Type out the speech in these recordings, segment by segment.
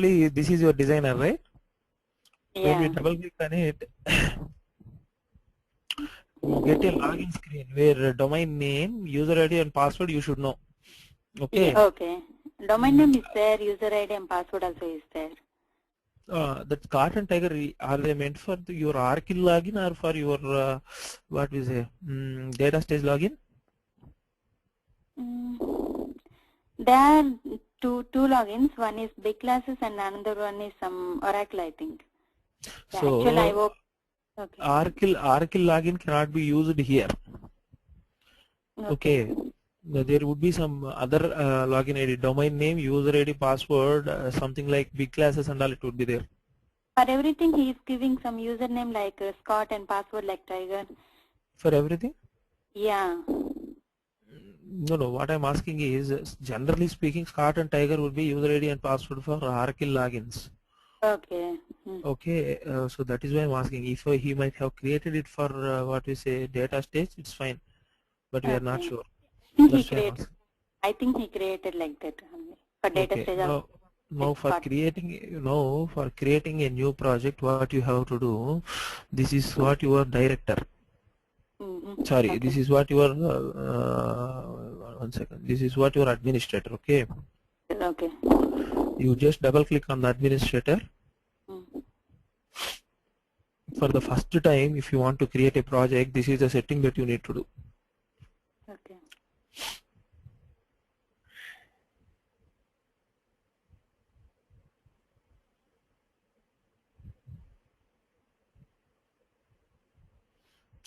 this is your designer, right? Yeah. When we double click on it, you get a login screen where domain name, user ID and password you should know. Okay. Yeah, okay. Domain name is there, user ID and password also is there. That Cart and Tiger, are they meant for your Oracle login or for your what we say Datastage login? There are two logins. One is big classes and another one is some Oracle, I think. Yeah, So actually, I hope. Okay. Oracle login cannot be used here. Okay. There would be some other login ID, domain name, user ID, password, something like big classes and all. It would be there. For everything, he is giving some username like Scott and password like Tiger. For everything? Yeah. No. What I'm asking is, generally speaking, Scott and Tiger would be user ID and password for Oracle logins. Okay. Okay, so that is why I'm asking. If he might have created it for what we say data stage, it's fine, but we are not sure. That's why I'm asking. I think he created like that only for data Okay. stage. Now for creating a new project, what you have to do, this is what your director. Sorry, this is what your 1 second. This is what your administrator. Okay. Okay. You just double click on the administrator. For the first time, if you want to create a project, this is the setting that you need to do. Okay.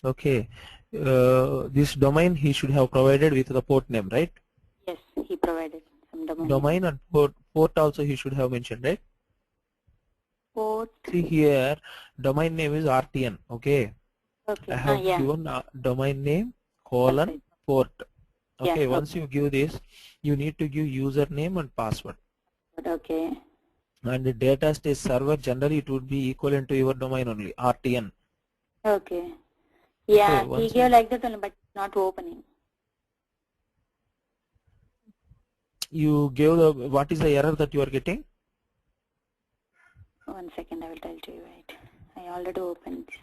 Okay. This domain he should have provided with the port name, right? Yes, he provided some domain. Domain and port also he should have mentioned, right? Port. See here, domain name is RTN. Okay. Okay. I have given domain name colon port. Okay. Once you give this, you need to give username and password. Okay. And the data stage server, generally it would be equivalent to your domain only, RTN. Okay. Yeah, he gave like that only, but not opening. You gave the, what is the error that you are getting? 1 second, I will tell you, right. I already opened this.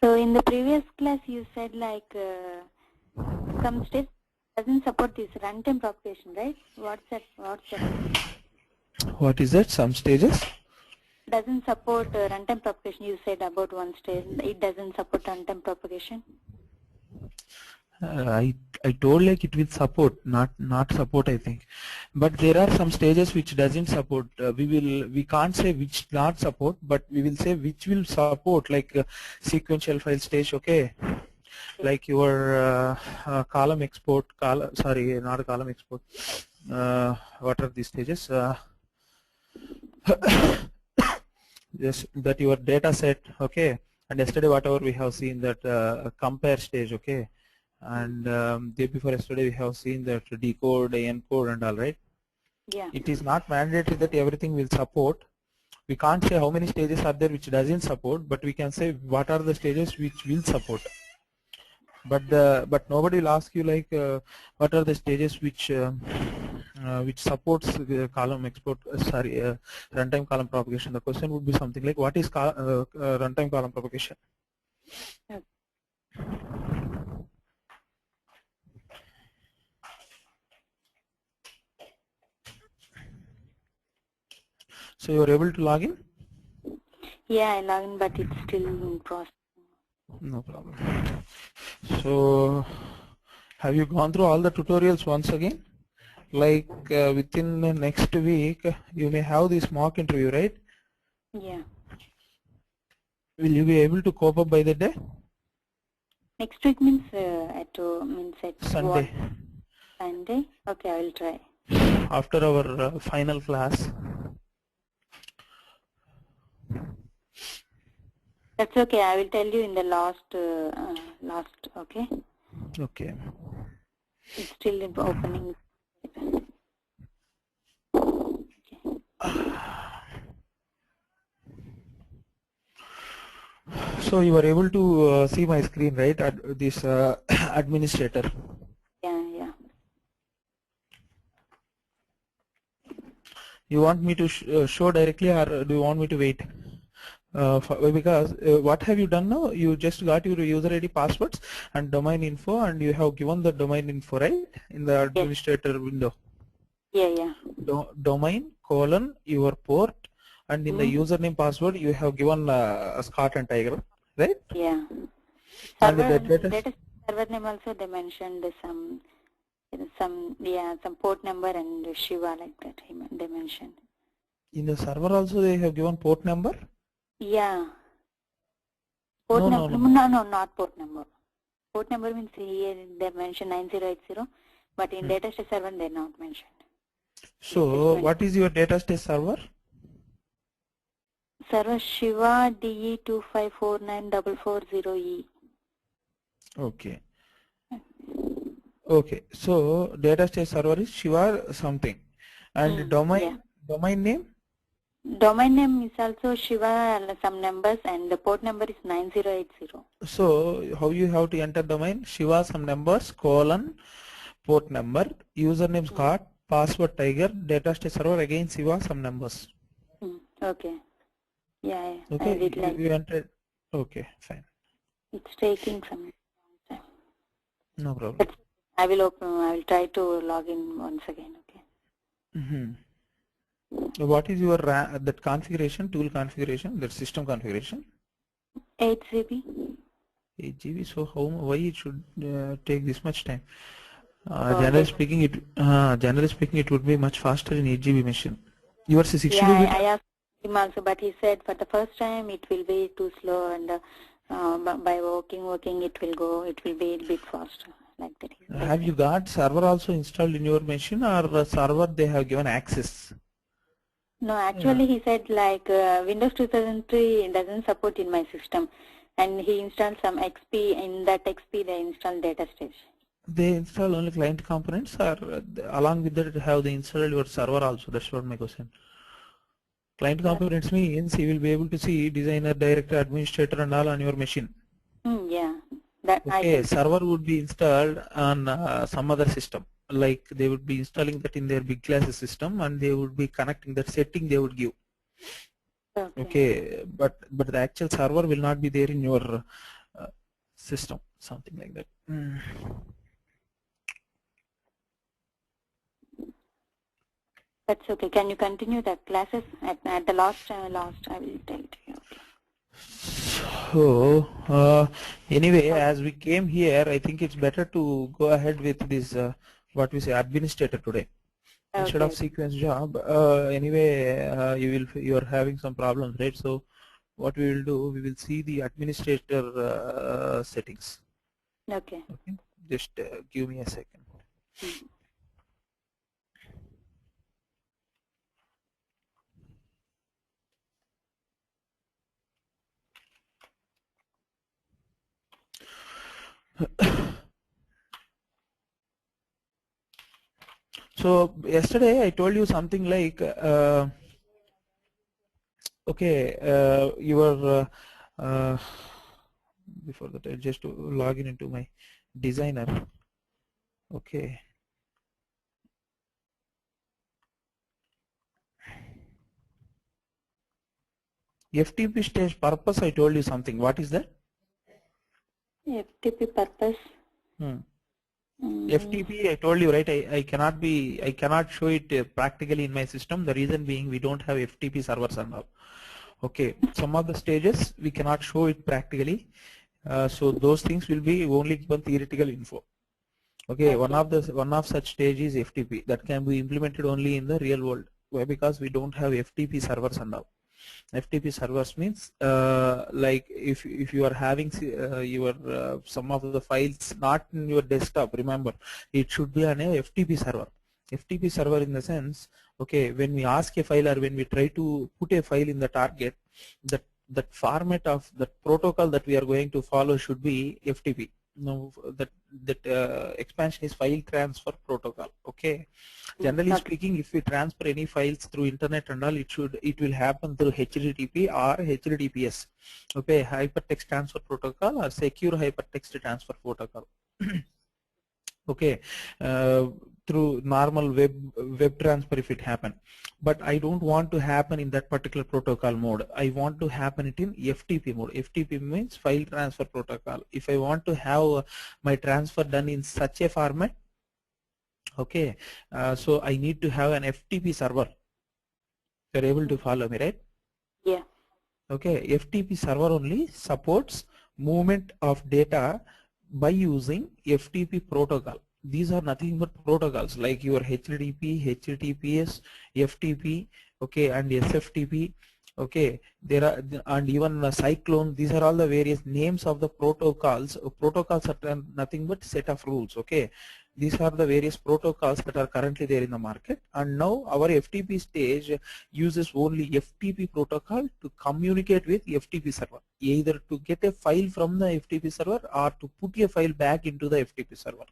So in the previous class, you said like some steps doesn't support this runtime propagation, right? What's that? What is that? Some stages? Doesn't support runtime propagation. You said about one stage. It doesn't support runtime propagation. I told like it will support, not support, I think, but there are some stages which doesn't support. We can't say which not support, but we will say which will support, like sequential file stage. Okay, like your column export, sorry, not a column export. What are these stages? Yes, that your data set. Okay, and yesterday whatever we have seen that compare stage. Okay. And day before yesterday we have seen that decode, encode and all, right? Yeah. It is not mandatory that everything will support. We can't say how many stages are there which doesn't support, but we can say what are the stages which will support. but nobody will ask you like what are the stages which supports column export runtime column propagation. The question would be something like what is runtime column propagation. Okay. So you are able to log in? Yeah, I log in, but it's still in process. No problem. So have you gone through all the tutorials once again? Like within the next week you may have this mock interview, right? Yeah. Will you be able to cope up by the day? Next week means at Sunday. what? Sunday? Okay, I will try. After our final class. That's okay. I will tell you in the last. Okay. Okay. It's still in opening. Okay. So you were able to see my screen, right? This administrator. Yeah. You want me to show directly, or do you want me to wait? Because what have you done now? You just got your user ID, passwords, and domain info, and you have given the domain info, right, in the administrator window. Yeah. Domain colon your port, and in the username password you have given Scott and Tiger, right? Yeah. And the Data server name also they mentioned some port number and Shiva like that they mentioned. In the server also they have given port number? Yeah. Port number? No, not port number. Port number means here they mentioned 9080, but in Datastage server they not mentioned. So what is your Datastage server? Server Shiva DE2549440E. Okay. Okay. So Datastage server is Shiva something, and domain name? Domain name is also Shiva some numbers, and the port number is 9080. So how you have to enter domain? Shiva some numbers colon port number, username Scott, password Tiger, Datastage server again Shiva some numbers. Okay. Yeah. Okay. I did like you entered. Okay, fine. It's taking some time. No problem. But I will try to log in once again. Okay. What is your that configuration, tool configuration, that system configuration? 8 GB. 8 GB. So why it should take this much time? Generally speaking, it would be much faster in 8 GB machine. Yours is 62 bit. I asked him also, but he said for the first time it will be too slow, and by working it will be a bit faster. Like that. Have you got server also installed in your machine, or server they have given access? No, actually he said like Windows 2003 doesn't support in my system, and he installed some XP. In that XP they installed Datastage. They install only client components, or along with that have they installed your server also? That's what my question. Client components means you will be able to see designer, director, administrator and all on your machine. Yeah. That okay, server would be installed on some other system. Like they would be installing that in their big classes system, and they would be connecting that setting they would give. Okay, but the actual server will not be there in your system, something like that. That's okay. Can you continue the classes at the last? I will tell you. Okay. So anyway, as we came here, I think it's better to go ahead with this what we say administrator today instead of sequence job. Anyway, you are having some problems, right? So what we will do, we will see the administrator settings. Okay. Just give me a second. So yesterday I told you something like okay, your before that I just log in into my designer. Okay. FTP stage purpose, I told you something. What is that? FTP purpose. FTP, I told you, right? I cannot show it practically in my system. The reason being we don't have FTP servers and all. Okay, some of the stages we cannot show it practically. So those things will be only given theoretical info. Okay, one of such stage is FTP that can be implemented only in the real world. Why? Because we don't have FTP servers and all. FTP servers means like if you are having your some of the files not in your desktop, remember it should be on a FTP server. FTP server in the sense, okay, when we ask a file or when we try to put a file in the target, that format of the protocol that we are going to follow should be FTP. Now that expansion is file transfer protocol. Okay, generally speaking, if we transfer any files through internet and all, it will happen through HTTP or HTTPS. Okay, hypertext transfer protocol or secure hypertext transfer protocol. Okay, through normal web transfer if it happen, but I don't want to happen in that particular protocol mode. I want to happen it in FTP mode. FTP means file transfer protocol. If I want to have my transfer done in such a format, okay, so I need to have an FTP server. You're able to follow me, right? Yeah. Okay, FTP server only supports movement of data by using FTP protocol. These are nothing but protocols like your HTTP, HTTPS, FTP, okay, and SFTP. Okay, there are, and even Cyclone. These are all the various names of the protocols. Protocols are nothing but set of rules. Okay, these are the various protocols that are currently there in the market, and now our FTP stage uses only FTP protocol to communicate with FTP server, either to get a file from the FTP server or to put a file back into the FTP server.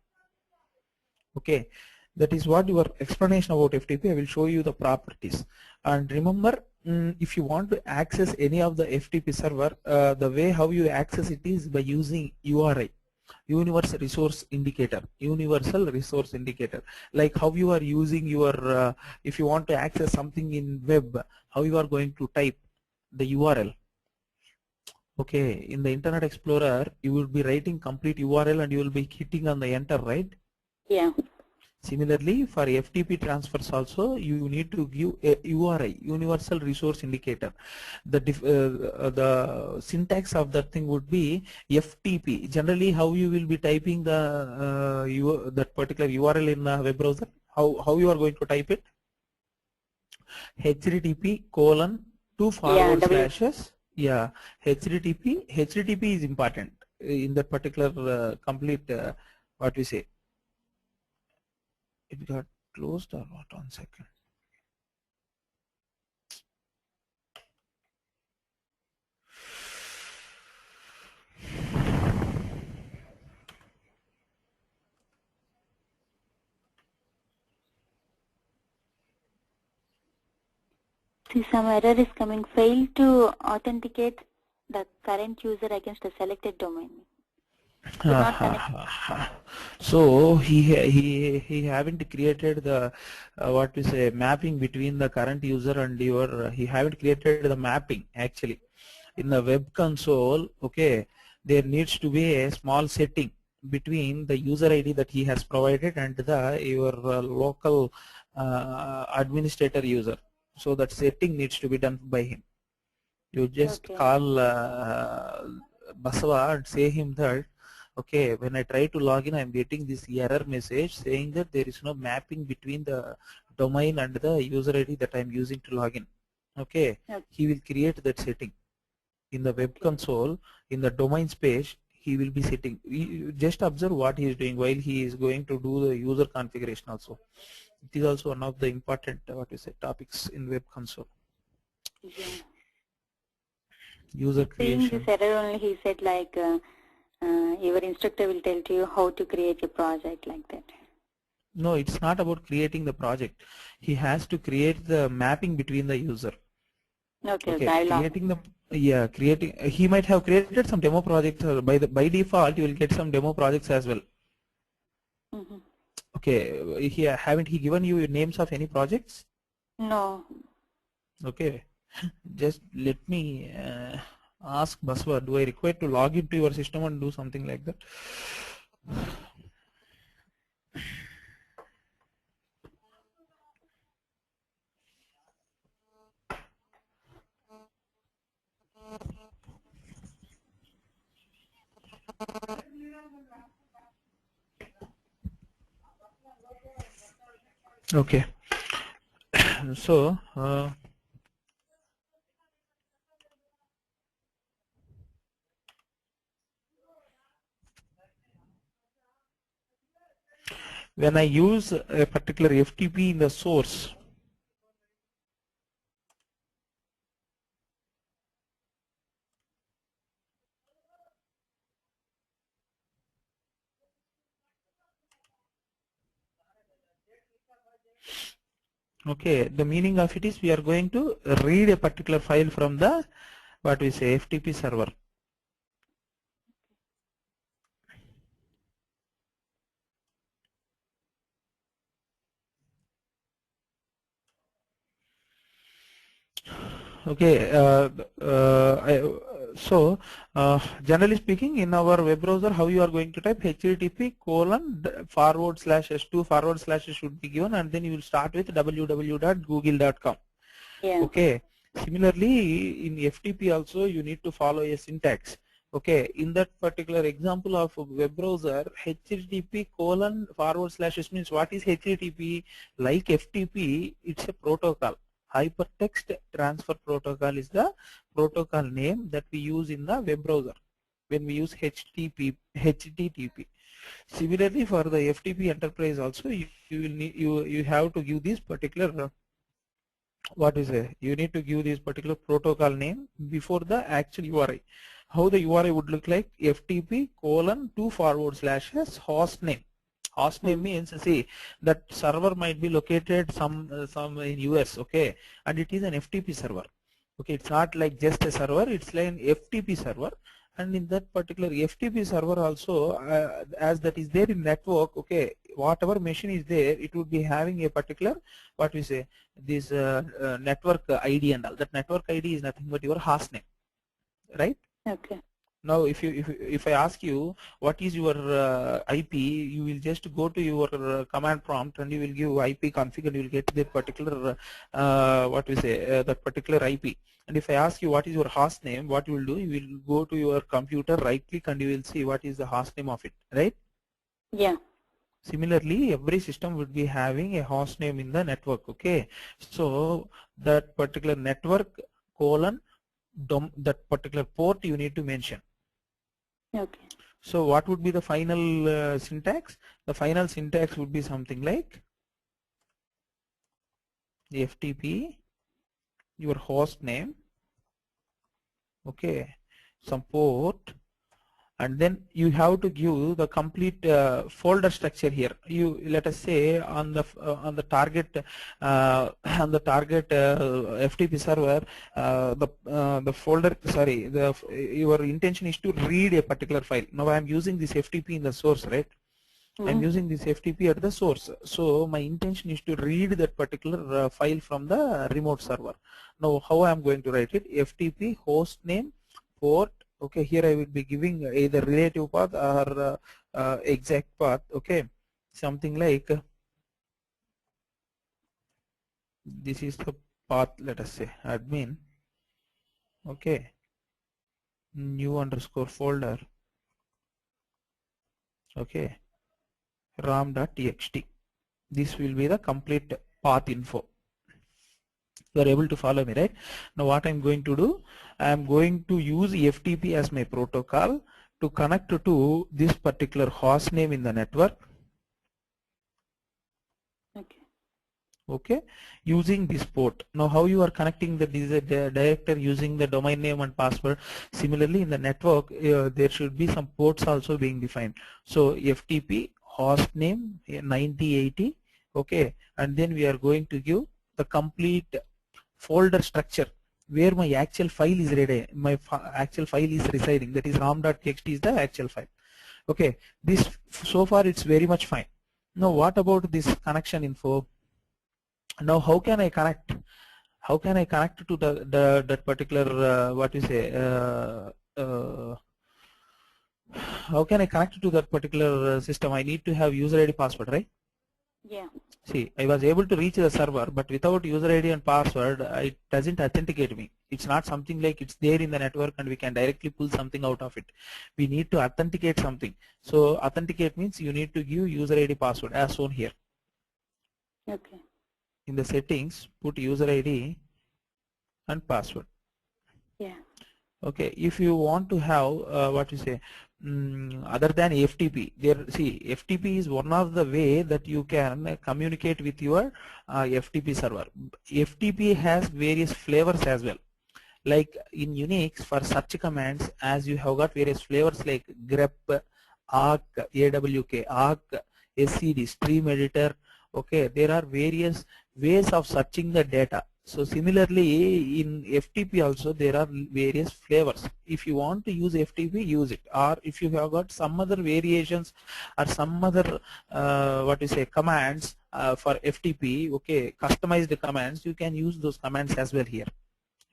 Okay, that is what your explanation about FTP. I will show you the properties. And remember, if you want to access any of the FTP server, the way how you access it is by using URI. Universal resource indicator. Universal resource indicator, like how you are using your if you want to access something in web, how you are going to type the URL. Okay, in the Internet Explorer you will be writing complete URL and you will be hitting on the enter, right? Yeah. Similarly, for FTP transfers also, you need to give a URI, Universal Resource Indicator. The syntax of that thing would be FTP. Generally, how you will be typing the that particular URL in a web browser? How you are going to type it? HTTP : two forward slashes. Yeah, HTTP is important in that particular complete what we say. It got closed or what? 1 second. See, some error is coming. Fail to authenticate the current user against a selected domain. So he haven't created the what we say mapping between the current user and your he haven't created the mapping actually in the web console. Okay, there needs to be a small setting between the user ID that he has provided and the your local administrator user. So that setting needs to be done by him. You just call Basava and say him that, okay, when I try to log in, I am getting this error message saying that there is no mapping between the domain and the user ID that I am using to log in. Okay, he will create that setting in the web console. In the domains page, he will be setting. You just observe what he is doing while he is going to do the user configuration also. It is also one of the important what we say topics in web console. Yeah. User creation. Seeing this error only, he said like your instructor will tell to you how to create a project like that. No, it's not about creating the project. He has to create the mapping between the user. Okay. Yeah, creating. He might have created some demo projects. By default, you will get some demo projects as well. Mm-hmm. Okay. Haven't he given you names of any projects? No. Okay. Just let me ask Baswa. Do I require to log into your system and do something like that? Okay. So. When I use a particular FTP in the source, okay, the meaning of it is we are going to read a particular file from the what we say FTP server. Okay, so generally speaking, in our web browser, how you are going to type HTTP colon forward slash s2 forward slash should be given, and then you will start with www.google.com. Yeah. Okay. Similarly, in FTP also you need to follow a syntax. Okay. In that particular example of web browser, HTTP colon forward slash means what is HTTP? Like FTP, it's a protocol. Hypertext Transfer Protocol is the protocol name that we use in the web browser when we use HTTP. Similarly, for the FTP enterprise also, you will need you have to give this particular what is it? You need to give this particular protocol name before the actual URI. How the URI would look like? FTP colon 2 forward slashes host name. Host name means, see, that server might be located some in US, okay, and it is an FTP server. Okay, it's not like just a server, it's like an FTP server, and in that particular FTP server also, as that is there in network, okay, whatever machine is there, it would be having a particular, what we say, this network ID and all. That network ID is nothing but your host name, right? Okay. Now, if I ask you what is your IP, you will just go to your command prompt and you will give IP config and you will get that particular what we say that particular IP. And if I ask you what is your host name, what you will do? You will go to your computer, right click, and you will see what is the host name of it, right? Yeah. Similarly, every system would be having a host name in the network. Okay, so that particular network colon that particular port you need to mention. Okay. So what would be the final syntax? The final syntax would be something like FTP, your host name, okay, some port, and then you have to give the complete folder structure here. You let us say on the target on the target FTP server, the folder, sorry, your intention is to read a particular file. Now I am using this FTP in the source, right? I'm using this FTP at the source, so my intention is to read that particular file from the remote server. Now how I am going to write it? FTP host name port. Okay, here I will be giving either relative path or exact path. Okay, something like this is the path. Let us say admin. Okay, new underscore folder. Okay, ram.txt. This will be the complete path info. You are able to follow me, right? Now what I'm going to do, I'm going to use FTP as my protocol to connect to this particular host name in the network. Okay. Okay, using this port. Now how you are connecting the director using the domain name and password. Similarly in the network there should be some ports also being defined. So FTP host name 9080. Okay, and then we are going to give the complete folder structure. where my actual file is ready, my actual file is residing, that is ram.txt is the actual file. Okay, this so far it's very much fine. Now what about this connection info? Now how can I connect? How can I connect to the that particular what you say? How can I connect to that particular system? I need to have user ID password, right? Yeah. See, I was able to reach the server, but without user ID and password, it doesn't authenticate me. It's not something like it's there in the network and we can directly pull something out of it. We need to authenticate something. So authenticate means you need to give user ID password as shown here. Okay. In the settings, put user ID and password. Yeah. Okay, if you want to have what you say, other than FTP, there see FTP is one of the way that you can communicate with your FTP server. FTP has various flavors as well. Like in Unix, for search commands, as you have got various flavors like grep, arc, awk, arc, scd, stream editor. Okay, there are various ways of searching the data. So similarly in FTP also there are various flavors. If you want to use FTP, use it, or if you have got some other variations or some other what you say commands for FTP, okay, customized commands, you can use those commands as well here.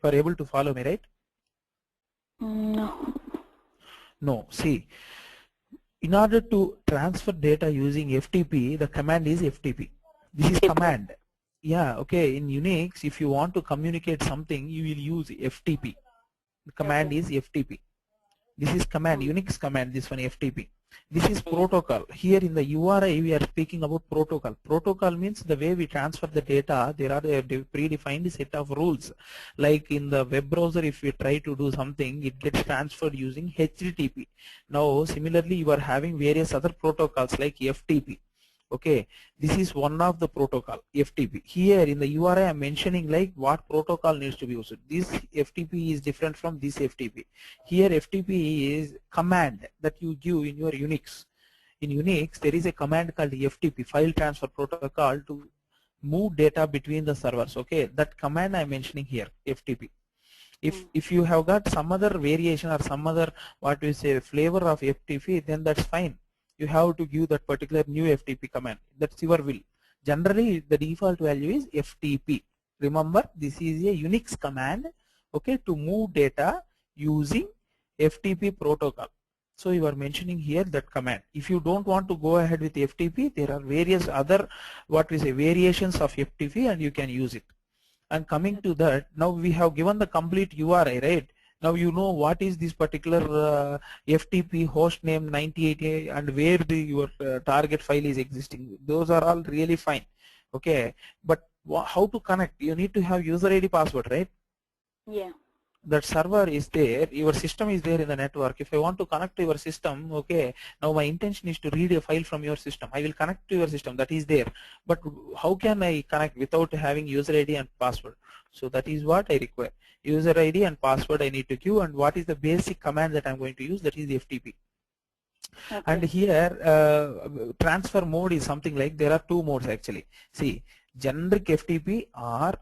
You are able to follow me, right? No. No. See, in order to transfer data using FTP, the command is FTP. This is command. Yeah, okay. In Unix, if you want to communicate something, you will use FTP. The command is FTP. This is command, Unix command, this one FTP. This is protocol. Here in the URI we are speaking about protocol. Protocol means the way we transfer the data, there are a predefined set of rules. Like in the web browser, if we try to do something, it gets transferred using HTTP. Now similarly you are having various other protocols like FTP. Okay, this is one of the protocol, FTP. Here in the URI I am mentioning like what protocol needs to be used. This FTP is different from this FTP. Here FTP is command that you give in your Unix. In Unix there is a command called FTP, file transfer protocol, to move data between the servers. Okay, that command I am mentioning here, FTP. If you have got some other variation or some other what we say flavor of FTP, then that's fine. You have to give that particular new FTP command. That's your will. Generally the default value is FTP. Remember, this is a Unix command, okay, to move data using FTP protocol. So you are mentioning here that command. If you don't want to go ahead with FTP, there are various other what we say variations of FTP and you can use it. And coming to that, now we have given the complete URI, right? Now you know what is this particular FTP host name 98 and where your target file is existing. Those are all really fine. Okay, but how to connect? You need to have user ID password, right? Yeah. That server is there, your system is there in the network. If I want to connect to your system, okay, now my intention is to read a file from your system. I will connect to your system, that is there. But how can I connect without having user ID and password? So that is what I require. User ID and password I need to give, and what is the basic command that I'm going to use, that is the FTP. Okay. And here transfer mode is something like, there are two modes actually. See, generic FTP or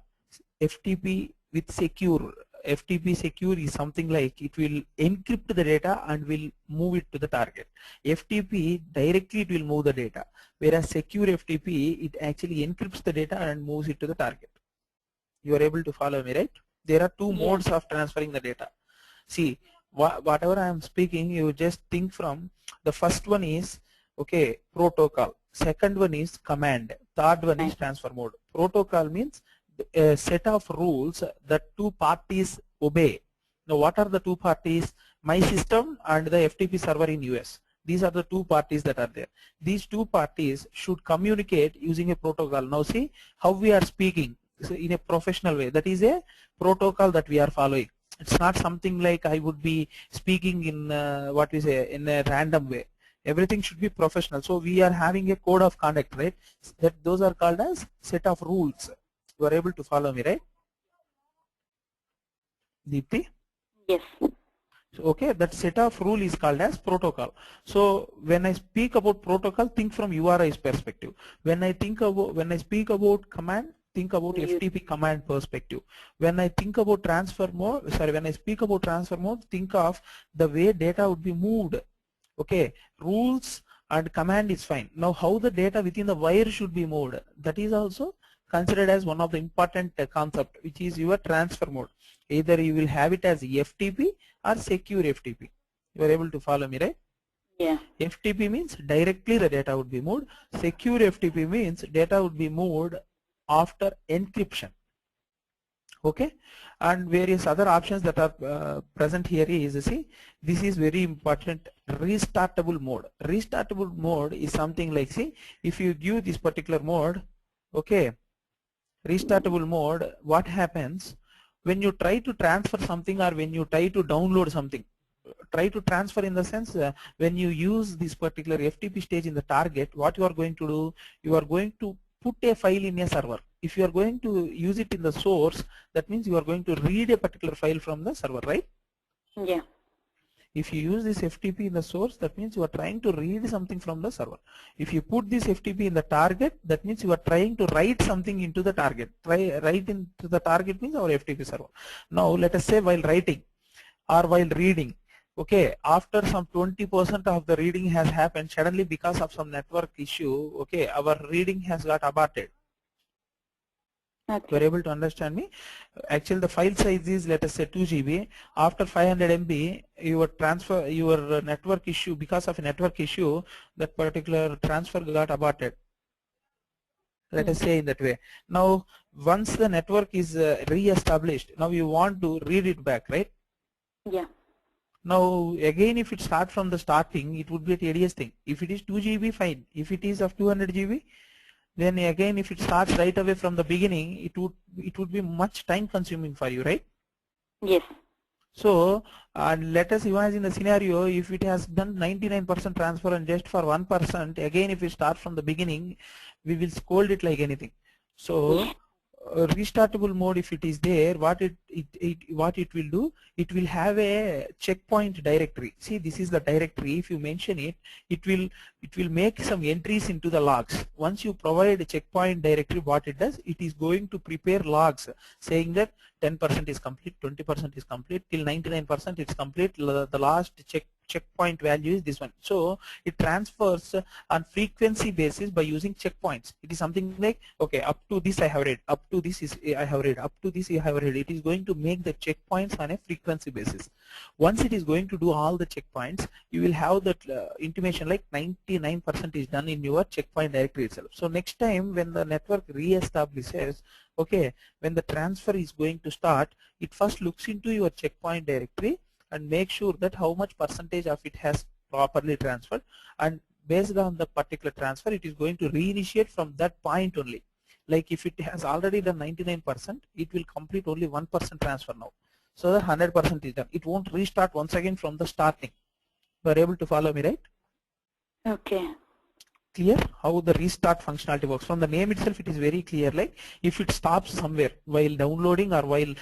FTP with secure. FTP secure is something like it will encrypt the data and will move it to the target. FTP directly it will move the data, whereas secure FTP it actually encrypts the data and moves it to the target. You are able to follow me, right? There are two modes of transferring the data. See, whatever I am speaking, you just think from the first one is okay protocol, second one is command, third one is transfer mode. Protocol means a set of rules that two parties obey. Now what are the two parties? My system and the FTP server in US. These are the two parties that are there. These two parties should communicate using a protocol. Now see how we are speaking in a professional way. That is a protocol that we are following. It's not something like I would be speaking in what we say in a random way. Everything should be professional. So we are having a code of conduct, right? That those are called as set of rules. You are able to follow me, right? Deepti? Yes. So, okay, that set of rule is called as protocol. So when I speak about protocol, think from URI's perspective. When I speak about command, think about FTP command perspective. When I think about transfer mode, sorry, when I speak about transfer mode, think of the way data would be moved. Okay, rules and command is fine. Now how the data within the wire should be moved, that is also considered as one of the important concept, which is your transfer mode. Either you will have it as FTP or secure FTP. You are able to follow me, right? Yeah. FTP means directly the data would be moved. Secure FTP means data would be moved after encryption. Okay, and various other options that are present here is, see, this is very important, restartable mode. Restartable mode is something like, see, if you give this particular mode, okay, restartable mode, what happens when you try to transfer something or when you try to download something? Try to transfer in the sense, when you use this particular FTP stage in the target, what you are going to do, you are going to put a file in a server. If you are going to use it in the source, that means you are going to read a particular file from the server, right? Yeah. If you use this FTP in the source, that means you are trying to read something from the server. If you put this FTP in the target, that means you are trying to write something into the target. Write into the target means our FTP server. Now let us say while writing or while reading, okay, after some 20% of the reading has happened, suddenly because of some network issue, okay, our reading has got aborted. Okay. You are able to understand me? Actually the file size is, let us say, 2 GB. After 500 MB, your network issue, because of a network issue, that particular transfer got aborted. Let us say in that way. Now once the network is re-established, now you want to read it back, right? Yeah. Now again, if it starts from the starting, it would be a tedious thing. If it is 2 GB, fine. If it is of 200 GB, then again if it starts right away from the beginning, it would be much time consuming for you, right? Yes. So let us imagine the scenario, if it has done 99% transfer and just for 1%, again if we start from the beginning, we will scold it like anything. So restartable mode, if it is there, what it will do, it will have a checkpoint directory. See, this is the directory. If you mention it, it will make some entries into the logs. Once you provide a checkpoint directory, what it does, it is going to prepare logs saying that 10% is complete, 20% is complete, till 99% it's complete. The last checkpoint value is this one. So it transfers on frequency basis by using checkpoints. It is something like, okay, up to this I have read, up to this is I have read, up to this I have read. It is going to make the checkpoints on a frequency basis. Once it is going to do all the checkpoints, you will have that intimation like 99% is done in your checkpoint directory itself. So next time when the network re-establishes, okay, when the transfer is going to start, it first looks into your checkpoint directory and make sure that how much percentage of it has properly transferred, and based on the particular transfer, it is going to reinitiate from that point only. Like if it has already done 99%, it will complete only 1% transfer now. So that 100% is done. It won't restart once again from the starting. You are able to follow me, right? Okay. Clear how the restart functionality works? From the name itself, it is very clear. Like if it stops somewhere while downloading or while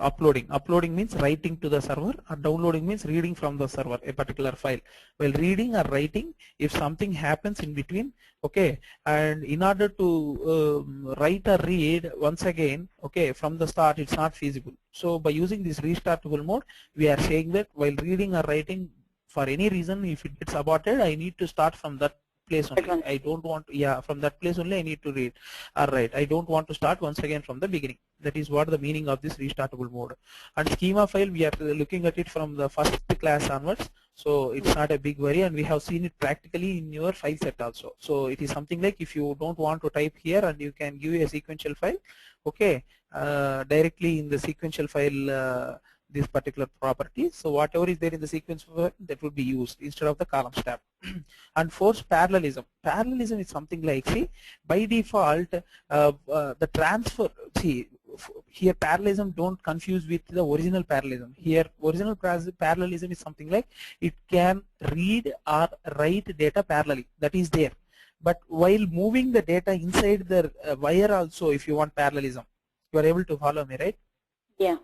uploading. Uploading means writing to the server, or downloading means reading from the server a particular file. While reading or writing, if something happens in between, okay, and in order to write or read once again, okay, from the start, it's not feasible. So by using this restartable mode, we are saying that while reading or writing, for any reason, if it gets aborted, I need to start from that place only. I don't want, yeah, from that place only I need to read or write. I don't want to start once again from the beginning. That is what the meaning of this restartable mode. And schema file, we are looking at it from the first class onwards, so it's not a big worry, and we have seen it practically in your file set also. So it is something like, if you don't want to type here, and you can give a sequential file, okay, directly in the sequential file, this particular property. So whatever is there in the sequence file, that will be used instead of the columns tab. And force parallelism. Parallelism is something like, see, by default, the transfer, see, here parallelism, don't confuse with the original parallelism. Here original parallelism is something like, it can read or write data parallelly, that is there. But while moving the data inside the wire also, if you want parallelism, you are able to follow me, right? Yeah.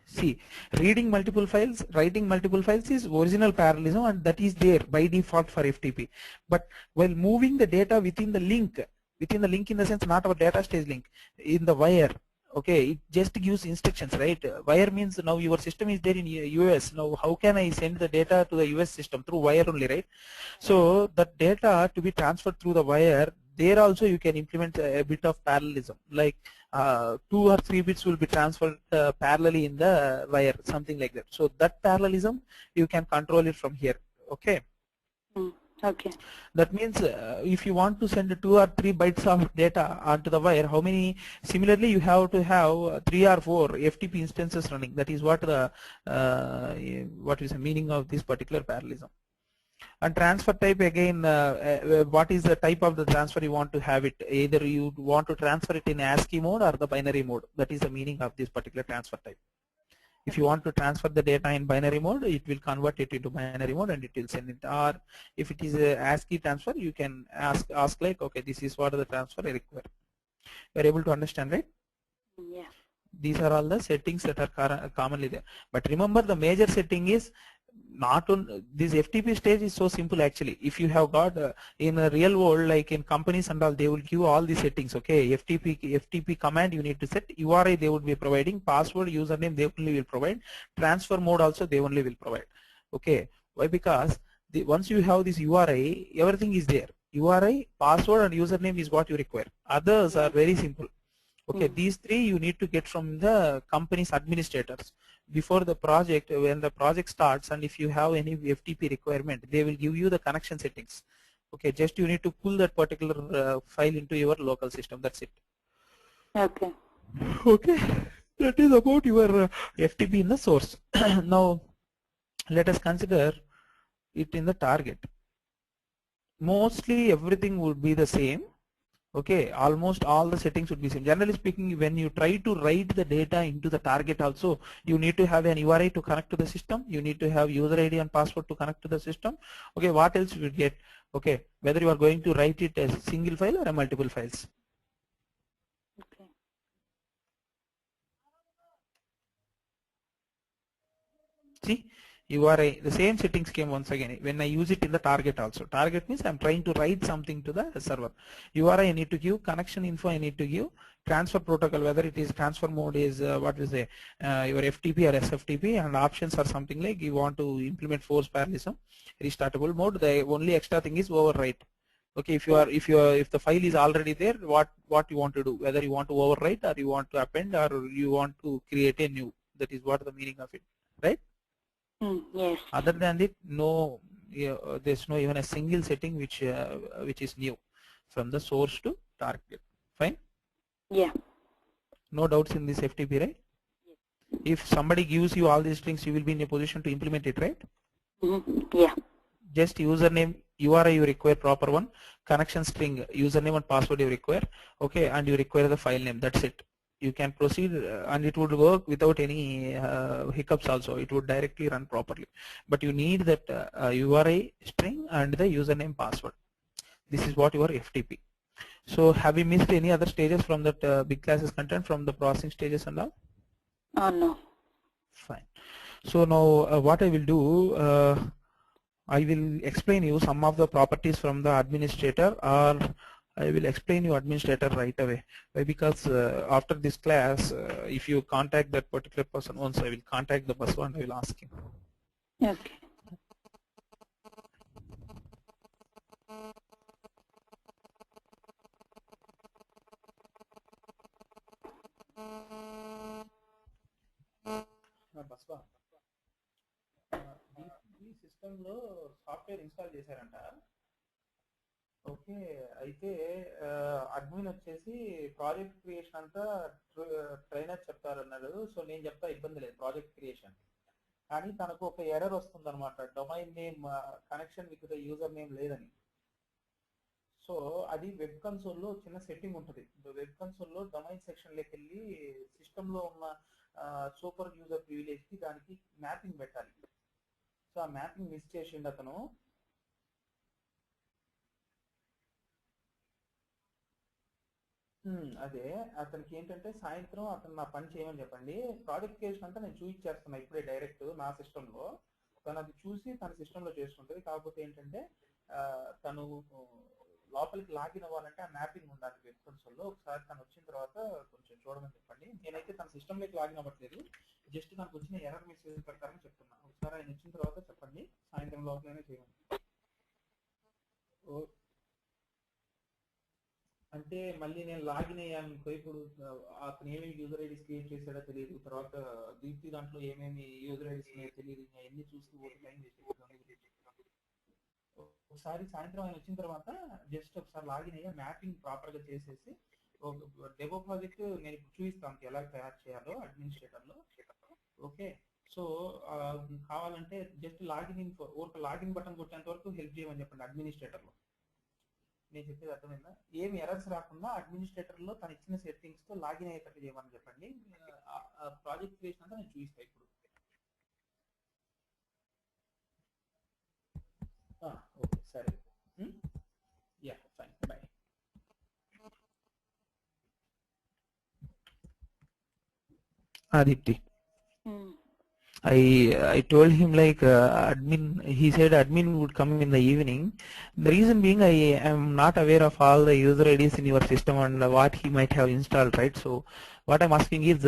See, reading multiple files, writing multiple files is original parallelism, and that is there by default for FTP. But while moving the data within the link, within the link in the sense not our data stage link, in the wire. Okay, it just gives instructions, right? Wire means now your system is there in US. Now how can I send the data to the US system? Through wire only, right? So that data to be transferred through the wire, there also you can implement a bit of parallelism, like 2 or 3 bits will be transferred parallelly in the wire, something like that. So that parallelism you can control it from here. Okay. Okay. That means if you want to send 2 or 3 bytes of data onto the wire, how many, similarly you have to have 3 or 4 FTP instances running. That is what the what is the meaning of this particular parallelism. And transfer type, again, what is the type of the transfer you want to have it? Either you want to transfer it in ASCII mode or the binary mode. That is the meaning of this particular transfer type. If you want to transfer the data in binary mode, it will convert it into binary mode and it will send it. Or if it is a ASCII transfer, you can ask like, okay, this is what the transfer I require. You are able to understand, right? Yeah. These are all the settings that are commonly there. But remember, the major setting is not on this FTP stage is so simple actually. If you have got in a real world, like in companies and all, they will give all the settings. Okay, FTP command you need to set, URI they would be providing, password, username they only will provide, transfer mode also they only will provide. Okay, why? Because once you have this URI, everything is there. URI, password and username is what you require. Others are very simple. Okay, these 3 you need to get from the company's administrators before the project. When the project starts, and if you have any FTP requirement, they will give you the connection settings. Okay, just you need to pull that particular file into your local system. That's it. Okay. Okay, that is about your FTP in the source. Now let us consider it in the target. Mostly everything would be the same. Okay, almost all the settings would be same. Generally speaking, when you try to write the data into the target also, you need to have an URI to connect to the system. You need to have user ID and password to connect to the system. Okay, what else you get? Okay, whether you are going to write it as a single file or a multiple files. Okay. See, URI, the same settings came once again when I use it in the target also. Target means I'm trying to write something to the server. URI I need to give, connection info I need to give, transfer protocol, whether it is transfer mode is what is your FTP or SFTP, and options are something like you want to implement force parallelism, restartable mode. The only extra thing is overwrite. Okay, if the file is already there, what you want to do, whether you want to overwrite or you want to append or you want to create a new. That is what the meaning of it, right? Yes. Other than it, no, there's no even a single setting which is new from the source to target. Fine. Yeah. No doubts in this FTP, right? If somebody gives you all these things, you will be in a position to implement it, right? Yeah. Just username, URI you require proper one, connection string, username and password you require. Okay, and you require the file name. That's it. You can proceed and it would work without any hiccups also. It would directly run properly. But you need that URI string and the username password. This is what your FTP. So have you missed any other stages from that big classes content from the processing stages and all? Oh no. Fine. So now what I will do, I will explain you some of the properties from the administrator, or I will explain you administrator right away. Why? Because after this class, if you contact that particular person once, I will contact the person and I will ask him. Okay. ఈ సిస్టంలో software install చేశారంట. Okay, అయితే admin వచ్చేసి project creation అంతా trainer చెప్తారన్నాడు. So నేను చెప్తా, ఇబ్బంది లేదు ప్రాజెక్ట్ క్రియేషన్. కానీ తనకు ఒక ఎర్రర్ వస్తుంది అనమాట, domain name connection with the user name లేదని. సో అది వెబ్ కన్సోల్లో చిన్న సెట్టింగ్ ఉంటుంది. వెబ్ కన్సోల్లో డొమైన్ సెక్షన్లోకి వెళ్ళి సిస్టంలో ఉన్న సూపర్ యూజర్ ప్రివిలేజ్కి దానికి మ్యాపింగ్ పెట్టాలి. సో ఆ మ్యాపింగ్ మిస్ చేసిండు అతను. అదే అతనికి ఏంటంటే సాయంత్రం అతను నా పని చేయమని చెప్పండి, ప్రాజెక్ట్ క్రియేషన్ అంతా నేను చూపించేస్తున్నా ఇప్పుడే డైరెక్ట్ నా సిస్టంలో. తను అది చూసి తన సిస్టంలో చేసుకుంటుంది. కాకపోతే ఏంటంటే తను లోపలికి లాగిన్ అవ్వాలంటే ఆ మ్యాపింగ్ ఉండాలి వెబ్ కన్సోల్లో. ఒకసారి తను వచ్చిన తర్వాత కొంచెం చూడమని చెప్పండి. నేనైతే తన సిస్టంలోకి లాగిన్ అవ్వట్లేదు, జస్ట్ తనకు వచ్చిన ఎర్రర్ మెసేజ్ ప్రకారం చెప్తున్నా. ఒకసారి ఆయన వచ్చిన తర్వాత చెప్పండి, సాయంత్రం లోపలనే చేయండి. అంటే మళ్ళీ నేను లాగిన్ అయ్యాను అనుకో, ఇప్పుడు అతను ఏమేమి యూజర్ ఐడీస్ క్రియేట్ చేశాడో తెలియదు, తర్వాత దీప్తి దాంట్లో ఏమేమి యూజర్ ఐడీస్ ఉన్నాయో తెలియదు, ఎన్ని చూస్తూ ఓటు టైం ఒకసారి సాయంత్రం ఆయన వచ్చిన తర్వాత జస్ట్ ఒకసారి లాగిన్ అయ్యా మ్యాపింగ్ ప్రాపర్ గా చేసేసి డెమో ప్రాజెక్ట్ నేను ఇప్పుడు చూపిస్తాను ఎలా తయారు చేయాలో అడ్మినిస్ట్రేటర్ లో. ఓకే, సో కావాలంటే జస్ట్ లాగిన్ ఒక లాగిన్ బటన్ కొట్టేంత వరకు హెల్ప్ చేయమని చెప్పండి అడ్మినిస్ట్రేటర్ లో. నేను చెప్పేది అర్థమైందా? ఏమి ఎర్రర్స్ రాకుండా అడ్మినిస్ట్రేటర్ లో తను ఇచ్చిన సెట్టింగ్స్ తో లాగిన్ అయ్యేటట్టు చేయమని చెప్పండి. ప్రాజెక్ట్ చేసినాక నేను చూపిస్తాను ఇప్పుడు. ఓకే సరే, yeah fine, bye. Aditi. I told him like admin. He said admin would come in the evening. The reason being I am not aware of all the user IDs in your system and what he might have installed, right? So what I'm asking is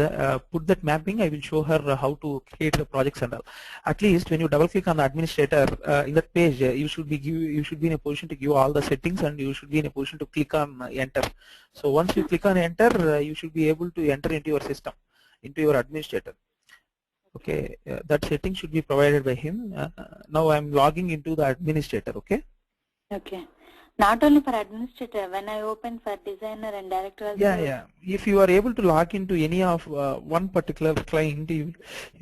put that mapping. I will show her how to create the projects and all. At least when you double click on the administrator in that page, you should be in a position to give all the settings and you should be in a position to click on enter. So once you click on enter, you should be able to enter into your system, into your administrator. Okay, that setting should be provided by him. Now I'm logging into the administrator. Okay. Okay. Not only for administrator, when I open for designer and director also. Yeah. If you are able to log into any of one particular client, you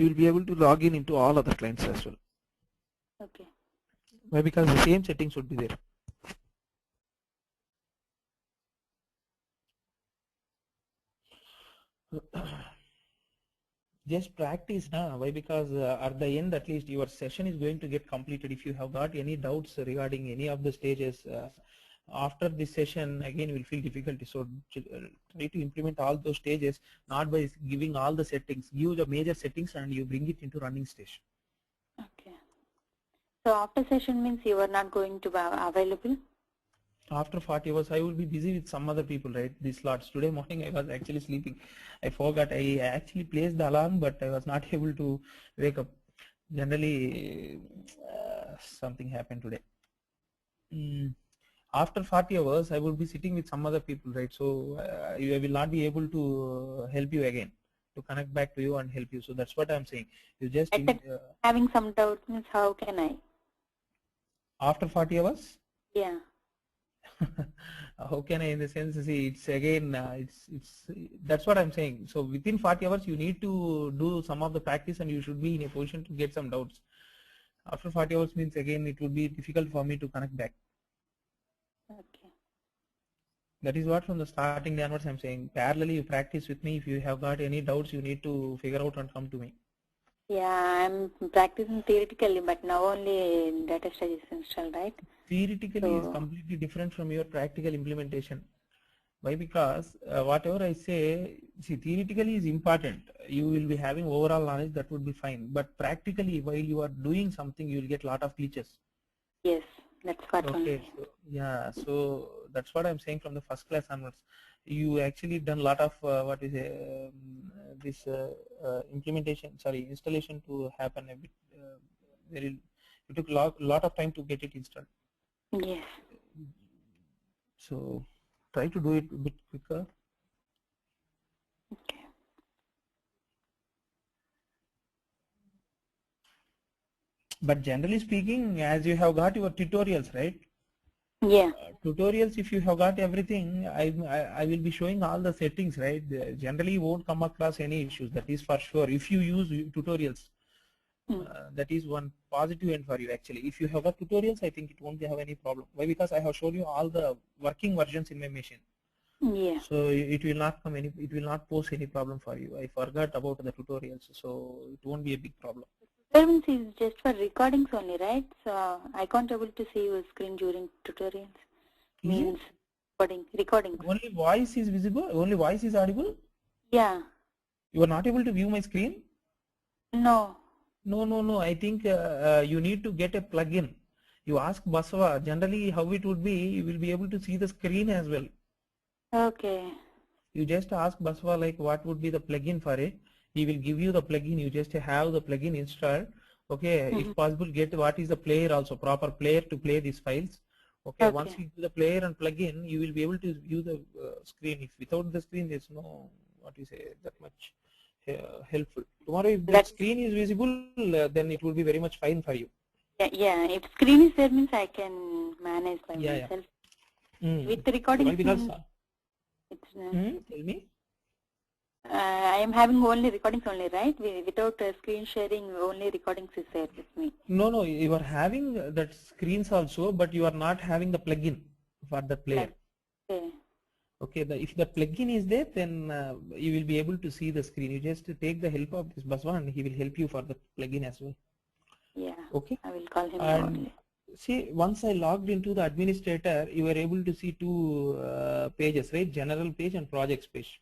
will be able to log in into all other clients as well. Okay. Why? Because the same settings should be there. Just practice now. Why? Because at the end at least your session is going to get completed. If you have got any doubts regarding any of the stages after this session, again will feel difficulty. So try to implement all those stages, not by giving all the settings. Give the major settings and you bring it into running station. Okay. So after session means you are not going to be available? After 40 hours I will be busy with some other people, right? These slots. Today morning I was actually sleeping. I forgot. I actually placed the alarm but I was not able to wake up. Generally something happened today. After 40 hours I will be sitting with some other people, right? So I will not be able to help you again, to connect back to you and help you. So that's what I'm saying. You just having some doubts means how can I? After 40 hours? Yeah. How can I, in the sense, see, it's again it's that's what I'm saying. So within 40 hours you need to do some of the practice and you should be in a position to get some doubts. After 40 hours means again it would be difficult for me to connect back. Okay. That is what from the starting onwards I'm saying. Parallelly you practice with me. If you have got any doubts you need to figure out and come to me. Yeah, I'm practicing theoretically, but now only Datastage is installed, right? Theoretically is completely different from your practical implementation. Why? Because whatever I say, see, theoretically is important. You will be having overall knowledge, that would be fine. But practically, while you are doing something, you will get lot of glitches. Yes, that's what. Okay. So, yeah. So that's what I'm saying from the first class onwards. You actually done lot of what is this implementation? Sorry, installation to happen a bit. It took lot of time to get it installed. Yes. So try to do it a bit quicker. Okay. But generally speaking, as you have got your tutorials, right? Yeah. Tutorials, if you have got everything, I will be showing all the settings, right? Generally you won't come across any issues, that is for sure, if you use tutorials. That is one positive end for you actually. If you have got tutorials, I think it won't have any problem. Why? Because I have shown you all the working versions in my machine. Yeah. So it will not come any, it will not pose any problem for you. I forgot about the tutorials, so it won't be a big problem. Tutorials is just for recordings only, right? So I can't able to see your screen during tutorials. Means recording. Only voice is visible. Only voice is audible. Yeah. You are not able to view my screen. No. No. I think you need to get a plugin. You ask Basava, generally how it would be, you will be able to see the screen as well. Okay. You just ask Basava like what would be the plugin for it. He will give you the plugin. You just have the plugin installed. Okay, if possible, get what is the player also, proper player to play these files. Okay, once Okay. you do the player and plugin, you will be able to view the screen. If without the screen, there's no what you say that much helpful. Tomorrow, if that That screen is visible, then it will be very much fine for you. yeah. If screen is there means I can manage by Yeah, myself. yeah. With the recordings, Why? Because it's. tell me. I am having only recordings only, right? Without screen sharing, only recordings is there with me. No, you are having that screens also, but you are not having the plugin for the player. Like, okay. Okay, if the plugin is there, then you will be able to see the screen. You just take the help of this Baswan and he will help you for the plugin as well. Yeah. Okay. I will call him now And only. see, once I logged into the administrator, you were able to see two pages, right? General page and projects page.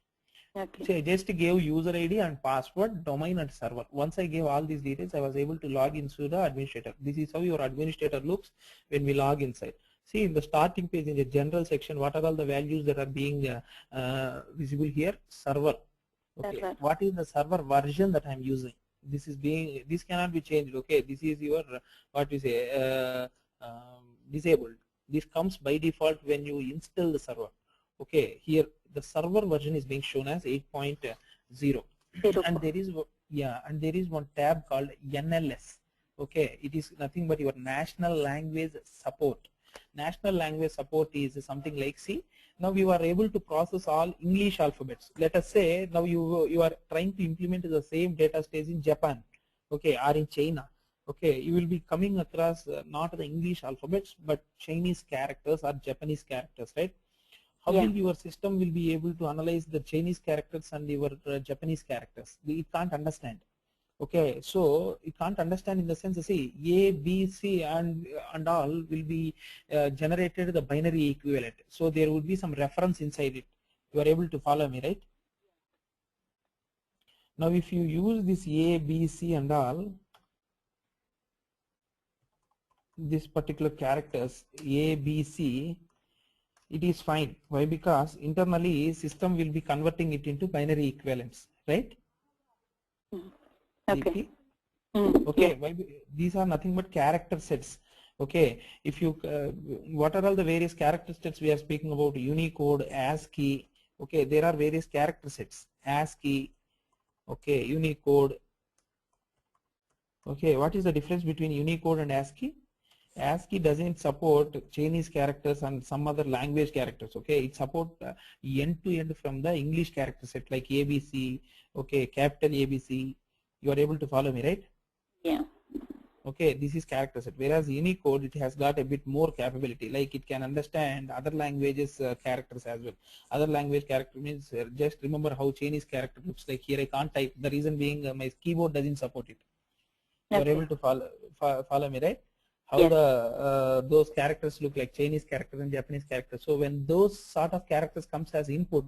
Okay. See, I just gave user ID and password, domain and server. Once I gave all these details, I was able to log into the administrator. This is how your administrator looks when we log inside. See, in the starting page, in the general section, what are all the values that are being visible here? Server. Okay. Server. What is the server version that I'm using? This cannot be changed. Okay. This is your, what you say, disabled. This comes by default when you install the server. Okay. Here, the server version is being shown as 8.0. And there is, yeah, and there is one tab called NLS. Okay. It is nothing but your national language support. National language support is something like, see, now you are able to process all English alphabets. Let us say now you are trying to implement the same data stage in Japan, okay, or in China. Okay, you will be coming across not the English alphabets but Chinese characters or Japanese characters, right? How will your system will be able to analyze the Chinese characters and your Japanese characters? It can't understand. Okay, so you can't understand in the sense, see, A, B, C and all will be generated the binary equivalent. So there would be some reference inside it. You are able to follow me, right? Now if you use this A, B, C and all, this particular characters A, B, C, it is fine. Why? Because internally system will be converting it into binary equivalents, right? Okay. Okay, these are nothing but character sets. Okay, if you what are all the various character sets we are speaking about? Unicode, ASCII. Okay, there are various character sets. ASCII. Okay, Unicode. Okay, what is the difference between Unicode and ASCII? ASCII doesn't support Chinese characters and some other language characters. Okay, it supports end to end from the English character set like ABC. Okay, capital ABC. You are able to follow me, right? Yeah. Okay, this is character set, whereas Unicode, it has got a bit more capability, like it can understand other languages characters as well. Other language character means just remember how Chinese character looks like. Here I can't type, the reason being my keyboard doesn't support it. You are able to follow me, right? How the those characters look like, Chinese characters and Japanese characters. So when those sort of characters comes as input,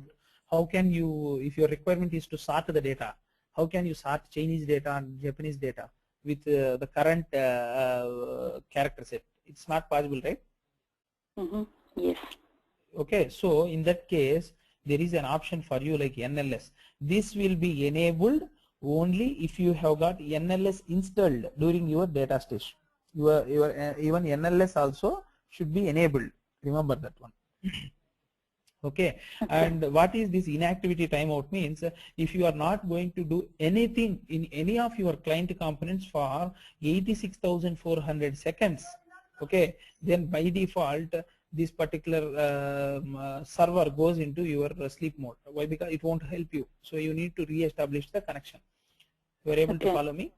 how can you, if your requirement is to sort the data, how can you sort Chinese data and Japanese data with the current character set? It's not possible, right? Yes. Okay, so in that case, there is an option for you like NLS. This will be enabled only if you have got NLS installed during your data stage. Your even NLS also should be enabled. Remember that one. Okay, and what is this inactivity timeout means? If you are not going to do anything in any of your client components for 86,400 seconds, okay, then by default this particular server goes into your sleep mode. Why? Because it won't help you, so you need to re-establish the connection. You are able to follow me?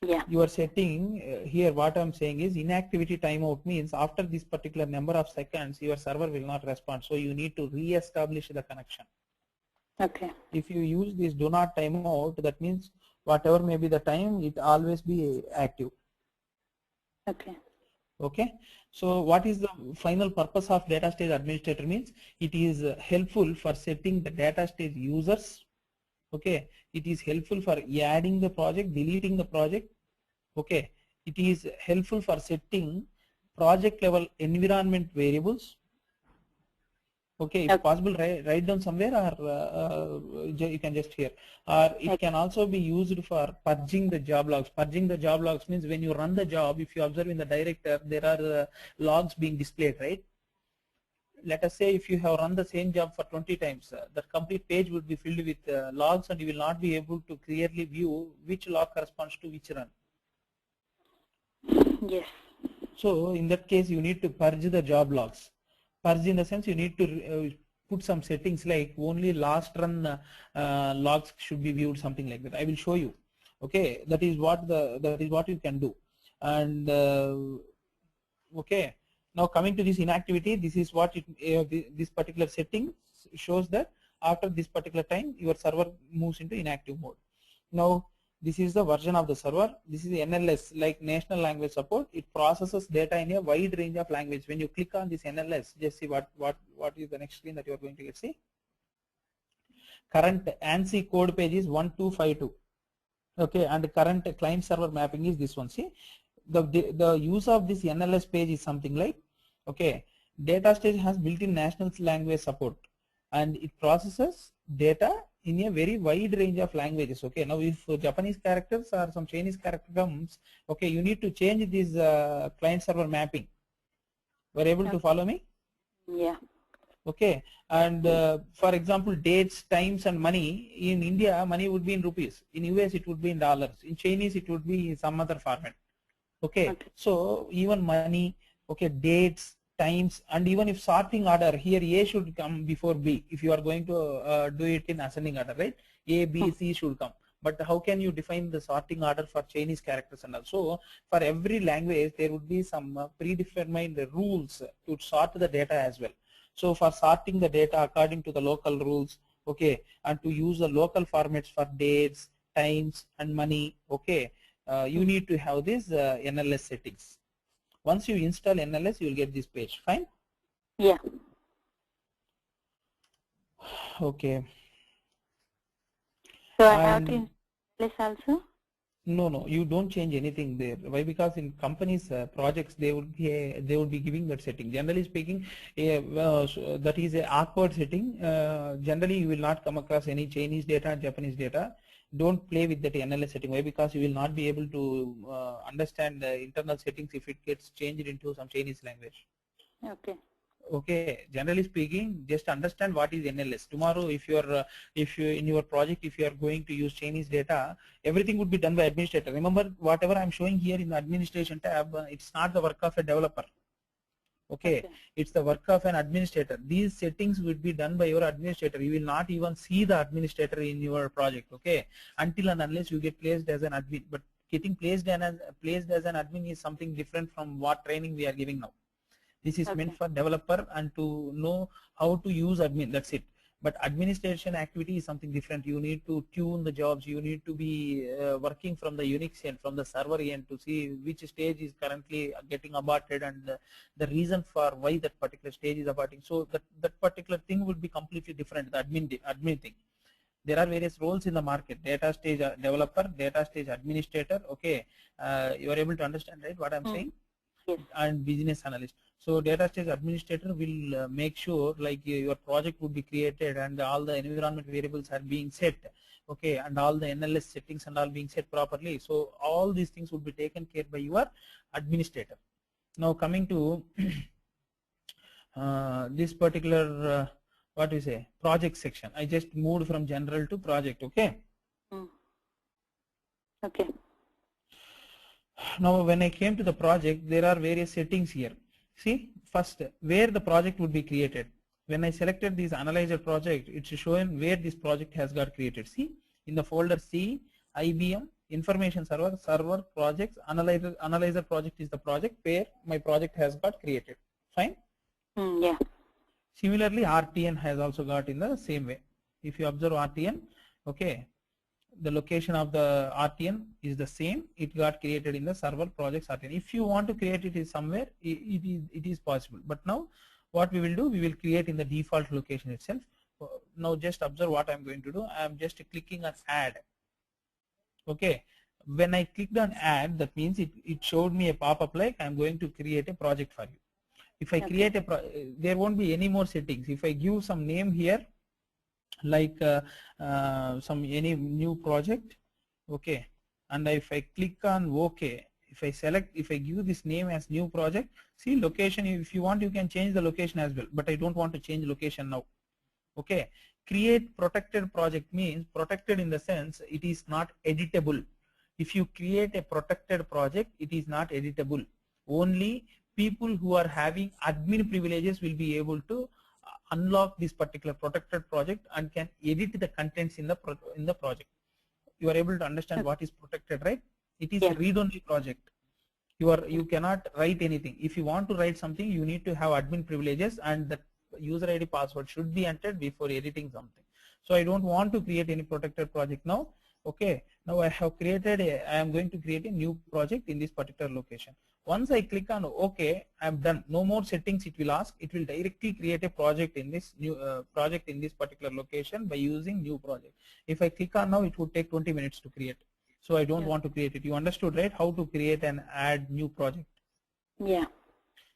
Yeah. You are setting here, what I'm saying is inactivity timeout means after this particular number of seconds your server will not respond, so you need to re-establish the connection. Okay. If you use this do not timeout, that means whatever may be the time, it always be active. Okay. Okay, so what is the final purpose of data stage administrator means? It is helpful for setting the data stage users. Okay, it is helpful for adding the project, deleting the project. Okay, it is helpful for setting project level environment variables. Okay, if possible, write down somewhere, or you can just hear. Or it can also be used for purging the job logs. Purging the job logs means when you run the job, if you observe in the director, there are logs being displayed, right? Let us say if you have run the same job for 20 times, that complete page would be filled with logs, and you will not be able to clearly view which log corresponds to which run. Yes. So in that case, you need to purge the job logs. Purge in the sense you need to put some settings like only last run logs should be viewed, something like that. I will show you. Okay, that is what you can do. And okay, now coming to this inactivity, this is what this particular setting shows, that after this particular time your server moves into inactive mode. Now this is the version of the server. This is the NLS, like National Language Support. It processes data in a wide range of language. When you click on this NLS, just see what is the next screen that you are going to get. See, current ANSI code page is 1252. Okay, and the current client server mapping is this one. See, the use of this NLS page is something like, okay, Datastage has built-in national language support, and it processes data in a very wide range of languages. Okay, now if Japanese characters or some Chinese character comes, okay, you need to change this client server mapping. Were able to follow me? Yeah. Okay, and for example, dates, times, and money. In India, money would be in rupees. In US, it would be in dollars. In Chinese, it would be in some other format. Okay, so even money, okay, dates, times, and even if sorting order, here A should come before B if you are going to do it in ascending order, right? A, B, C should come. But how can you define the sorting order for Chinese characters? And also for every language there would be some predefined rules to sort the data as well. So for sorting the data according to the local rules, okay, and to use the local formats for dates, times, and money, okay, you need to have these NLS settings. Once you install NLS, you will get this page. Fine? Yeah. Okay. So I have to install this also? No, you don't change anything there. Why? Because in companies projects they would be giving that setting. Generally speaking, that is a awkward setting. Generally, you will not come across any Chinese data and Japanese data. Don't play with that NLS setting. Why? Because you will not be able to understand the internal settings if it gets changed into some Chinese language. Okay. Okay, generally speaking, just understand what is NLS. Tomorrow, if you in your project, if you are going to use Chinese data, everything would be done by administrator. Remember, whatever I'm showing here in the administration tab, it's not the work of a developer. Okay, it's the work of an administrator. These settings would be done by your administrator. You will not even see the administrator in your project. Okay, until and unless you get placed as an admin. But getting placed as an admin is something different from what training we are giving now. This is meant for developer and to know how to use admin, that's it. But administration activity is something different. You need to tune the jobs, you need to be working from the Unix end, from the server end, to see which stage is currently getting aborted and the reason for why that particular stage is aborting. So that particular thing will be completely different, the admin thing. There are various roles in the market: data stage developer, data stage administrator. Okay, you are able to understand, right, what I'm saying? Yes. And business analyst. So Datastage administrator will make sure like your project would be created and all the environment variables are being set, okay, and all the NLS settings and all being set properly. So all these things would be taken care by your administrator. Now coming to this particular what we say, project section. I just moved from general to project. Okay. Okay. Now when I came to the project, there are various settings here. See, first where the project would be created. When I selected this analyzer project, it's showing where this project has got created. See, in the folder C, IBM, information server projects, analyzer project is the project where my project has got created. Fine? Yeah. Similarly, RTN has also got in the same way. If you observe RTN, okay, the location of the RTN is the same. It got created in the server projects RTN. If you want to create it somewhere, it is possible. But now what we will do, we will create in the default location itself. Now just observe what I'm going to do. I'm just clicking on add. Okay, When I clicked on add, that means it showed me a pop-up like I'm going to create a project for you. If I create a there won't be any more settings. If I give some name here, like some any new project, okay, and if I click on OK, if I select, if I give this name as new project, see location, if you want you can change the location as well, but I don't want to change location now. Okay, create protected project means protected in the sense it is not editable. If you create a protected project, it is not editable. Only people who are having admin privileges will be able to unlock this particular protected project and can edit the contents in the project. You are able to understand what is protected, right? It is read-only project. You cannot write anything. If you want to write something, you need to have admin privileges, and the user ID password should be entered before editing something. So I don't want to create any protected project now. Okay, now I have created I am going to create a new project in this particular location. Once I click on OK, I am done. No more settings it will ask. It will directly create a project in this new project in this particular location by using new project. If I click on now, it would take 20 minutes to create. So I don't want to create it. You understood, right? How to create and add new project? Yeah.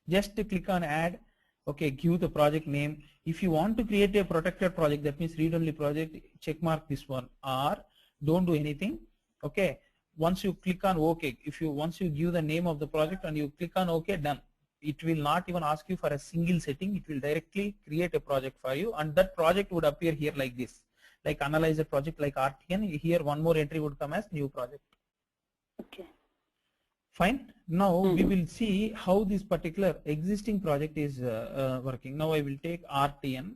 Just click on add. Okay, give the project name. If you want to create a protected project, that means read-only project, check mark this one, or don't do anything. Okay, once you click on OK, once you give the name of the project and you click on OK, done. It will not even ask you for a single setting. It will directly create a project for you, and that project would appear here like this, like analyze a project like RTN. Here one more entry would come as new project. Okay. Fine. Now we will see how this particular existing project is working. Now I will take RTN.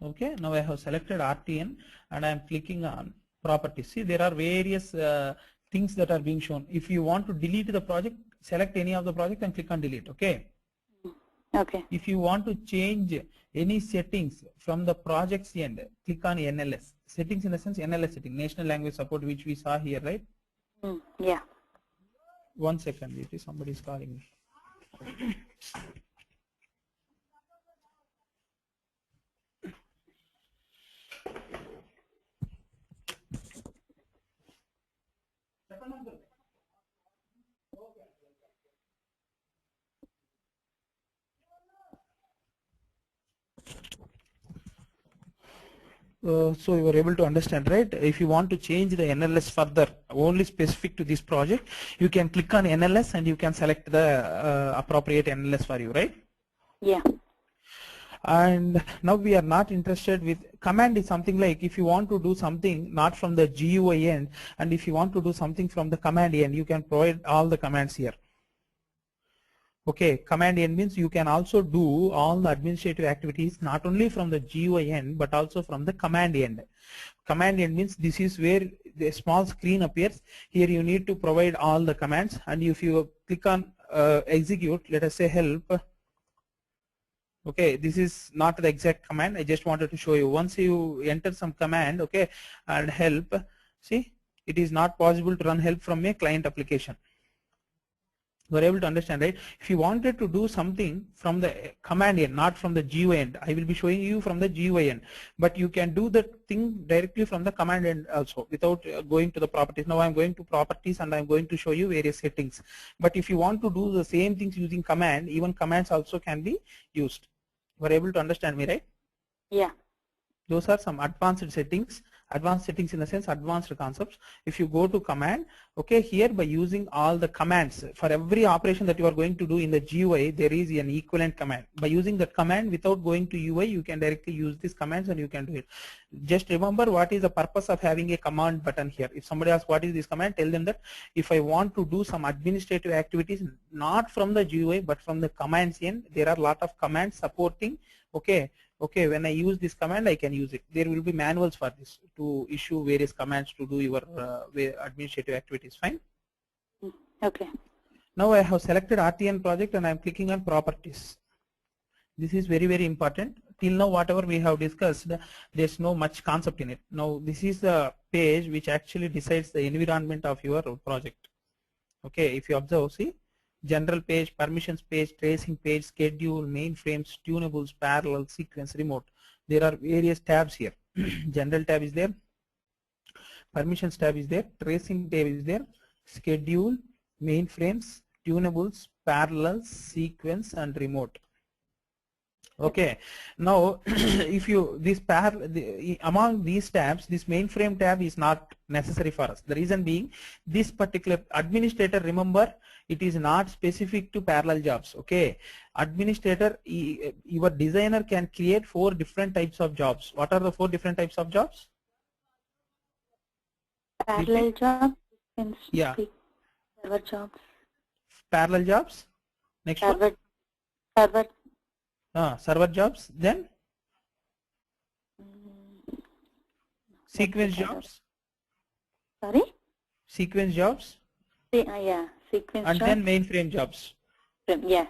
Okay, now I have selected RTN and I am clicking on properties. See, there are various things that are being shown. If you want to delete the project, select any of the project and click on delete. Okay. Okay. If you want to change any settings from the project's end, click on NLS. Settings in the sense NLS setting, National Language Support, which we saw here, right? Yeah. 1 second, it is somebody is calling me. So you are able to understand, right? If you want to change the NLS further, only specific to this project, you can click on NLS and you can select the appropriate NLS for you, right? Yeah. And now we are not interested with command. Is something like if you want to do something not from the GUI end, and if you want to do something from the command end, you can provide all the commands here. Okay, command end means you can also do all the administrative activities not only from the GUI end but also from the command end. Command end means this is where the small screen appears. Here you need to provide all the commands, and if you click on execute, let us say help. Okay, this is not the exact command. I just wanted to show you. Once you enter some command, okay, and help, see, it is not possible to run help from a client application. You are able to understand, right? If you wanted to do something from the command end, not from the GUI end, I will be showing you from the GUI end, but you can do the thing directly from the command end also without going to the properties. Now I am going to properties and I am going to show you various settings. But if you want to do the same things using command, even commands also can be used. You are able to understand me, right? Yeah. Those are some advanced settings in the sense advanced concepts. If you go to command, okay, here by using all the commands, for every operation that you are going to do in the GUI, there is an equivalent command. By using that command without going to UI, you can directly use these commands and you can do it. Just remember what is the purpose of having a command button here. If somebody asks what is this command, tell them that if I want to do some administrative activities not from the GUI but from the commands end, there are a lot of commands supporting, okay, when I use this command, I can use it. There will be manuals for this to issue various commands to do your administrative activities. Fine. Okay. Now I have selected RTN project and I am clicking on properties. This is very, very important. Till now, whatever we have discussed, there's no much concept in it. Now this is the page which actually decides the environment of your project. Okay, if you observe, see, general page, permissions page, tracing page, schedule, mainframes, tunables, parallel, sequence, remote. There are various tabs here. General tab is there, permissions tab is there, tracing tab is there, schedule, mainframes, tunables, parallels, sequence, and remote. Okay, now if you among these tabs, this mainframe tab is not necessary for us. The reason being, this particular administrator, remember, it is not specific to parallel jobs. Okay, administrator, your designer can create 4 different types of jobs. What are the 4 different types of jobs? Parallel jobs, Yeah, server jobs. Parallel jobs. Next server, one. Server jobs. Then sequence jobs. Sorry? Sequence jobs. Yeah, sequence and jobs. then mainframe jobs. Yeah.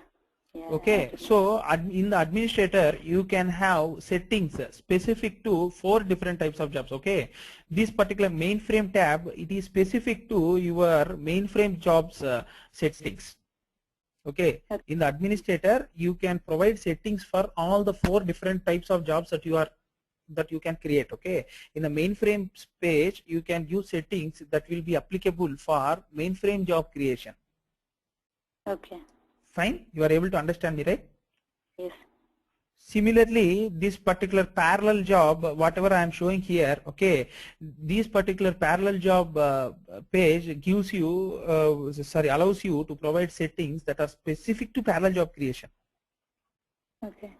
Okay, so in the administrator you can have settings specific to 4 different types of jobs. Okay, this particular mainframe tab, it is specific to your mainframe jobs settings. Okay, in the administrator you can provide settings for all the 4 different types of jobs that you can create. Okay, in the mainframe page you can use settings that will be applicable for mainframe job creation. Okay. Fine, you are able to understand me, right? Yes. Similarly, this particular parallel job, whatever I am showing here, okay, this particular parallel job page gives you, allows you to provide settings that are specific to parallel job creation. Okay.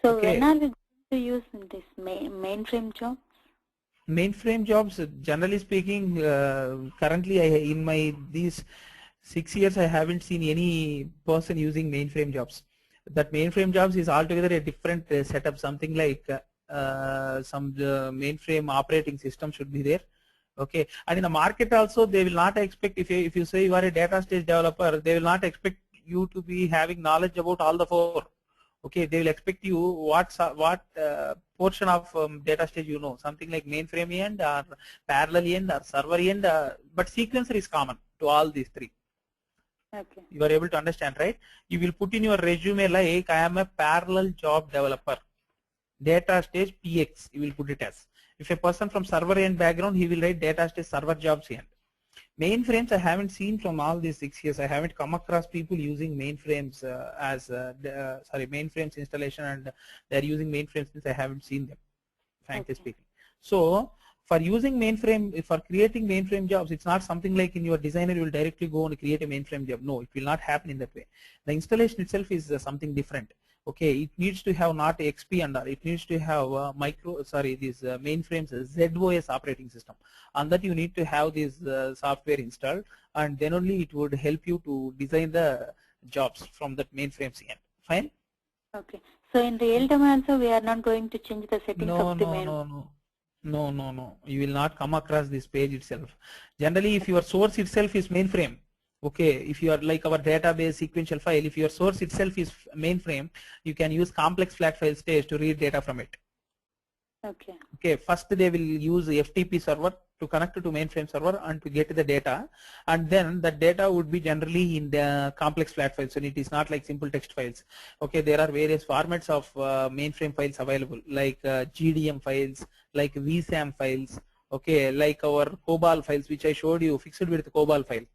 So okay. When are we going to use this mainframe jobs? Mainframe jobs, generally speaking, currently in these 6 years I haven't seen any person using mainframe jobs. That mainframe jobs is altogether a different setup, something like some mainframe operating system should be there. Okay, and in the market also they will not expect, if you say you are a Datastage developer, they will not expect you to be having knowledge about all the 4. Okay, they will expect you what portion of Datastage you know, something like mainframe end or parallel end or server end, but sequencer is common to all these 3. Okay. You are able to understand, right? You will put in your resume like, I am a parallel job developer, Datastage PX, you will put it as. If a person from server end background, he will write Datastage server jobs end. Mainframes I haven't seen from all these 6 years. I haven't come across people using mainframes mainframes installation, and they're using mainframes since I haven't seen them, frankly speaking. So for using mainframe, for creating mainframe jobs, it's not something like in your designer you will directly go and create a mainframe job. No, it will not happen in that way. The installation itself is something different. Okay, it needs to have not XP and it needs to have these mainframes ZOS operating system, and that you need to have this software installed, and then only it would help you to design the jobs from that mainframes end. Fine. Okay. So in real time also we are not going to change the settings of the main. No. You will not come across this page itself. Generally, if your source itself is mainframe, okay, if you are like our database sequential file, if your source itself is mainframe, you can use complex flat file stage to read data from it. Okay. Okay, first they will use FTP server to connect to mainframe server and to get the data, and then the data would be generally in the complex flat files, and it is not like simple text files. Okay, there are various formats of mainframe files available, like GDM files, like VSAM files, okay, like our COBOL files which I showed you, fixed width COBOL file.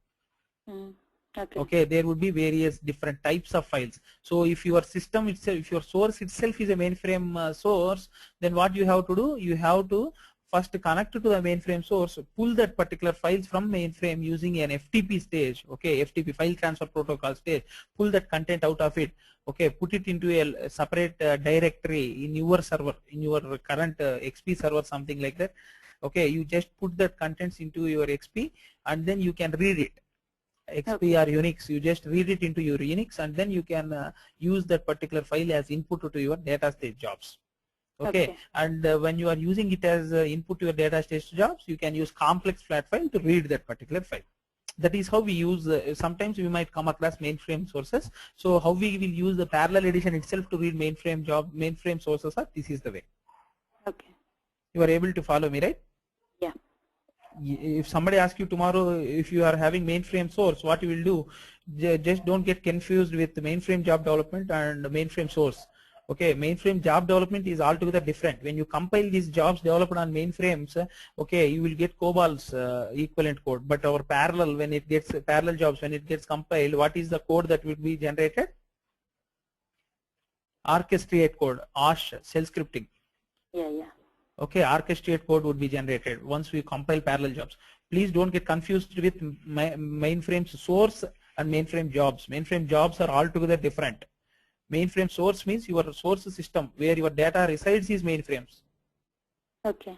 Okay, there would be various different types of files. So if your system itself, if your source itself is a mainframe source, then what you have to do, you have to first connect to the mainframe source, pull that particular files from mainframe using an FTP stage, okay, FTP file transfer protocol stage, pull that content out of it, okay, put it into a separate directory in your server, in your current XP server, something like that. Okay, you just put that contents into your XP and then you can read it. XP or Unix, you just read it into your Unix and then you can use that particular file as input to your Datastage jobs. Okay. And when you are using it as input to your Datastage jobs, you can use complex flat file to read that particular file. That is how we use, sometimes we might come across mainframe sources. So how we will use the parallel edition itself to read mainframe sources, this is the way. Okay. You are able to follow me, right? Yeah. if somebody asks you tomorrow if you are having mainframe source, what you will do, just don't get confused with the mainframe job development and mainframe source. Okay, mainframe job development is altogether different. When you compile these jobs developed on mainframes, okay, you will get COBOL's equivalent code. But our parallel, when it gets parallel jobs, when it gets compiled, what is the code that will be generated? Orchestrate code, OSH, shell scripting. Yeah. Okay, orchestrate code would be generated once we compile parallel jobs. Please don't get confused with mainframe source and mainframe jobs. Mainframe jobs are altogether different. Mainframe source means your source system where your data resides is mainframes. Okay.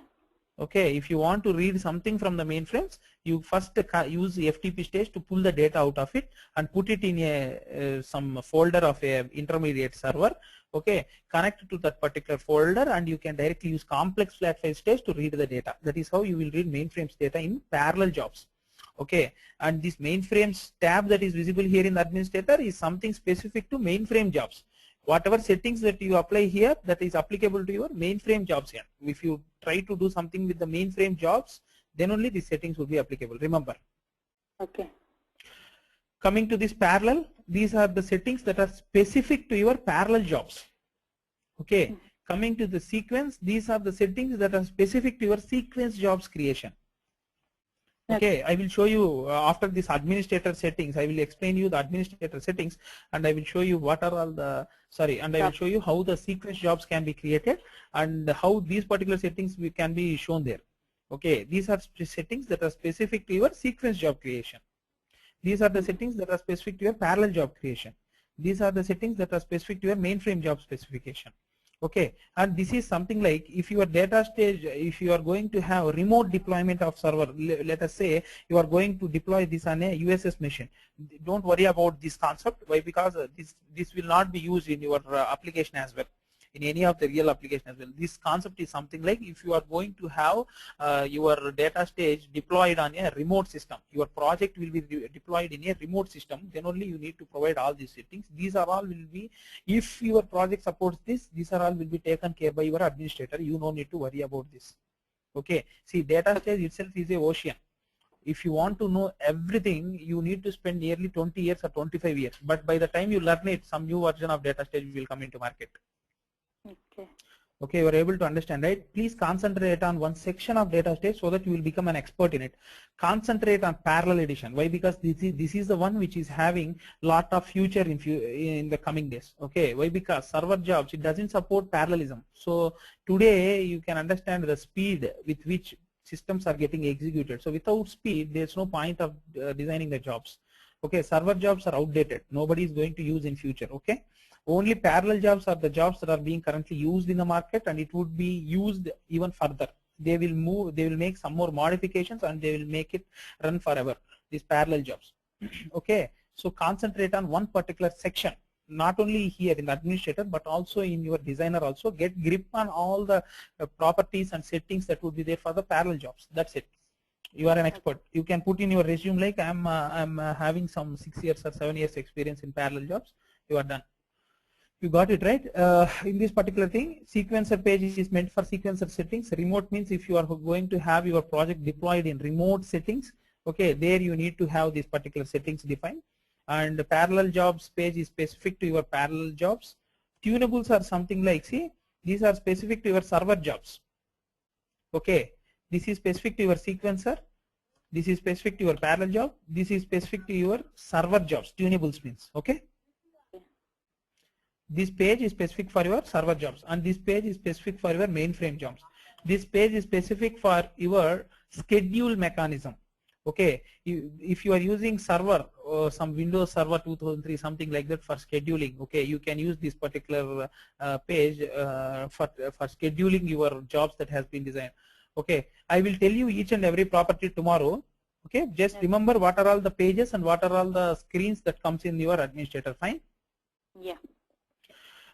Okay, if you want to read something from the mainframes, you first use the FTP stage to pull the data out of it and put it in a some folder of a intermediate server. Okay, connect to that particular folder and you can directly use complex flat file stage to read the data. That is how you will read mainframes data in parallel jobs. Okay, and this mainframes tab that is visible here in the administrator is something specific to mainframe jobs. Whatever settings that you apply here, that is applicable to your mainframe jobs here. If you try to do something with the mainframe jobs, then only these settings will be applicable. Remember. Okay. Coming to this parallel, these are the settings that are specific to your parallel jobs. Okay. Coming to the sequence, these are the settings that are specific to your sequence jobs creation. Okay, I will show you after this administrator settings. I will explain you the administrator settings, and I will show you what are all the and I will show you how the sequence jobs can be created and how these particular settings can be shown there. Okay, these are settings that are specific to your sequence job creation. These are the settings that are specific to your parallel job creation. These are the settings that are specific to your mainframe job specification. Okay, and this is something like if your data stage, if you are going to have remote deployment of server, let us say you are going to deploy this on a USS machine. Don't worry about this concept. Why? Because this will not be used in your application as well, in any of the real application as well. This concept is something like if you are going to have your data stage deployed on a remote system, your project will be deployed in a remote system, then only you need to provide all these settings. These are all will be, if your project supports this, these are all will be taken care by your administrator. You no need to worry about this. Okay, see, data stage itself is a ocean. If you want to know everything, you need to spend nearly 20 years or 25 years. But by the time you learn it, some new version of data stage will come into market. Okay, you are able to understand, right? Please concentrate on one section of data stage so that you will become an expert in it. Concentrate on parallel edition. Why? Because this is the one which is having lot of future in the coming days. Okay, why? Because server jobs, it doesn't support parallelism. So today you can understand the speed with which systems are getting executed. So without speed, there's no point of designing the jobs. Okay, server jobs are outdated. Nobody is going to use in future. Okay. Only parallel jobs are the jobs that are being currently used in the market, and it would be used even further. They will move, they will make some more modifications and they will make it run forever, these parallel jobs. Okay, so concentrate on one particular section, not only here in the administrator but also in your designer also. Get grip on all the properties and settings that would be there for the parallel jobs. That's it. You are an expert. You can put in your resume like I'm having some 6 years or 7 years experience in parallel jobs. You are done. You got it, right? In this particular thing, sequencer page is meant for sequencer settings. Remote means if you are going to have your project deployed in remote settings, okay, there you need to have these particular settings defined. And the parallel jobs page is specific to your parallel jobs. Tunables are something like, see, these are specific to your server jobs. Okay, this is specific to your sequencer. This is specific to your parallel job. This is specific to your server jobs. Tunables means, okay. This page is specific for your server jobs, and this page is specific for your mainframe jobs. This page is specific for your schedule mechanism. Okay, if you are using server or some Windows Server 2003, something like that for scheduling, okay, you can use this particular page for scheduling your jobs that has been designed. Okay, I will tell you each and every property tomorrow. Okay, just remember what are all the pages and what are all the screens that comes in your administrator. Fine. Yeah.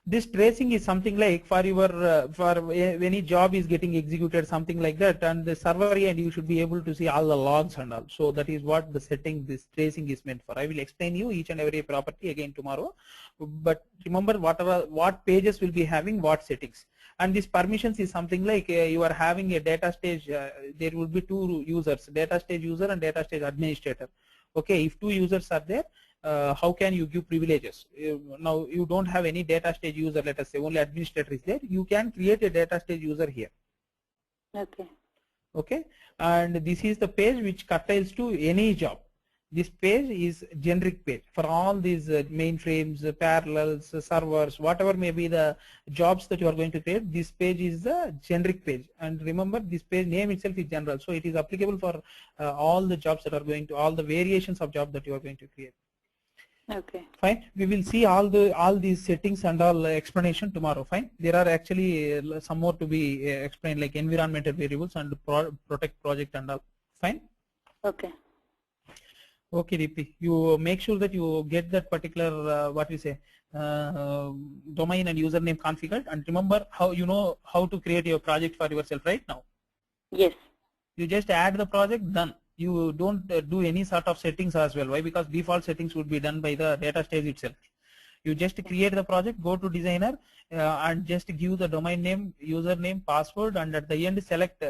This tracing is something like for your any job is getting executed, something like that, and the server end you should be able to see all the logs and all. So that is what the setting, this tracing is meant for. I will explain you each and every property again tomorrow, but remember what pages will be having what settings. And this permissions is something like you are having a data stage, there will be two users, data stage user and data stage administrator. Okay, if two users are there, how can you give privileges? Now you don't have any data stage user, let us say only administrator is there, you can create a data stage user here. Okay. Okay, and this is the page which curtails to any job. This page is generic page for all these mainframes, parallels, servers, whatever may be the jobs that you are going to create. This page is the generic page, and remember this page name itself is general, so it is applicable for all the jobs that are going to, all the variations of job that you are going to create. Okay. Fine. We will see all these settings and all explanation tomorrow. Fine. There are actually some more to be explained, like environmental variables and protect project and all. Fine. Okay. Okay, Deepti. You make sure that you get that particular what we say domain and username configured, and remember how you know how to create your project for yourself right now. Yes. You just add the project, done. You don't do any sort of settings as well. Why? Because default settings would be done by the data stage itself. You just create the project, go to designer and just give the domain name, username, password, and at the end select,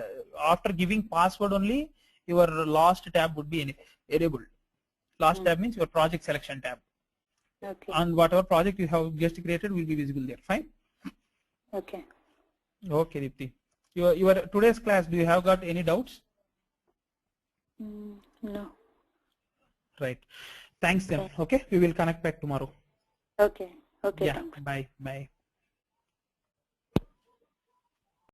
after giving password only, your last tab would be enabled. Last tab means your project selection tab. Okay. And whatever project you have just created will be visible there. Fine. Okay. Okay, Deepti. Your today's class, do you have got any doubts? No. Right. Thanks then. Okay. We will connect back tomorrow. Okay. Okay. Yeah. Thanks. Bye. Bye.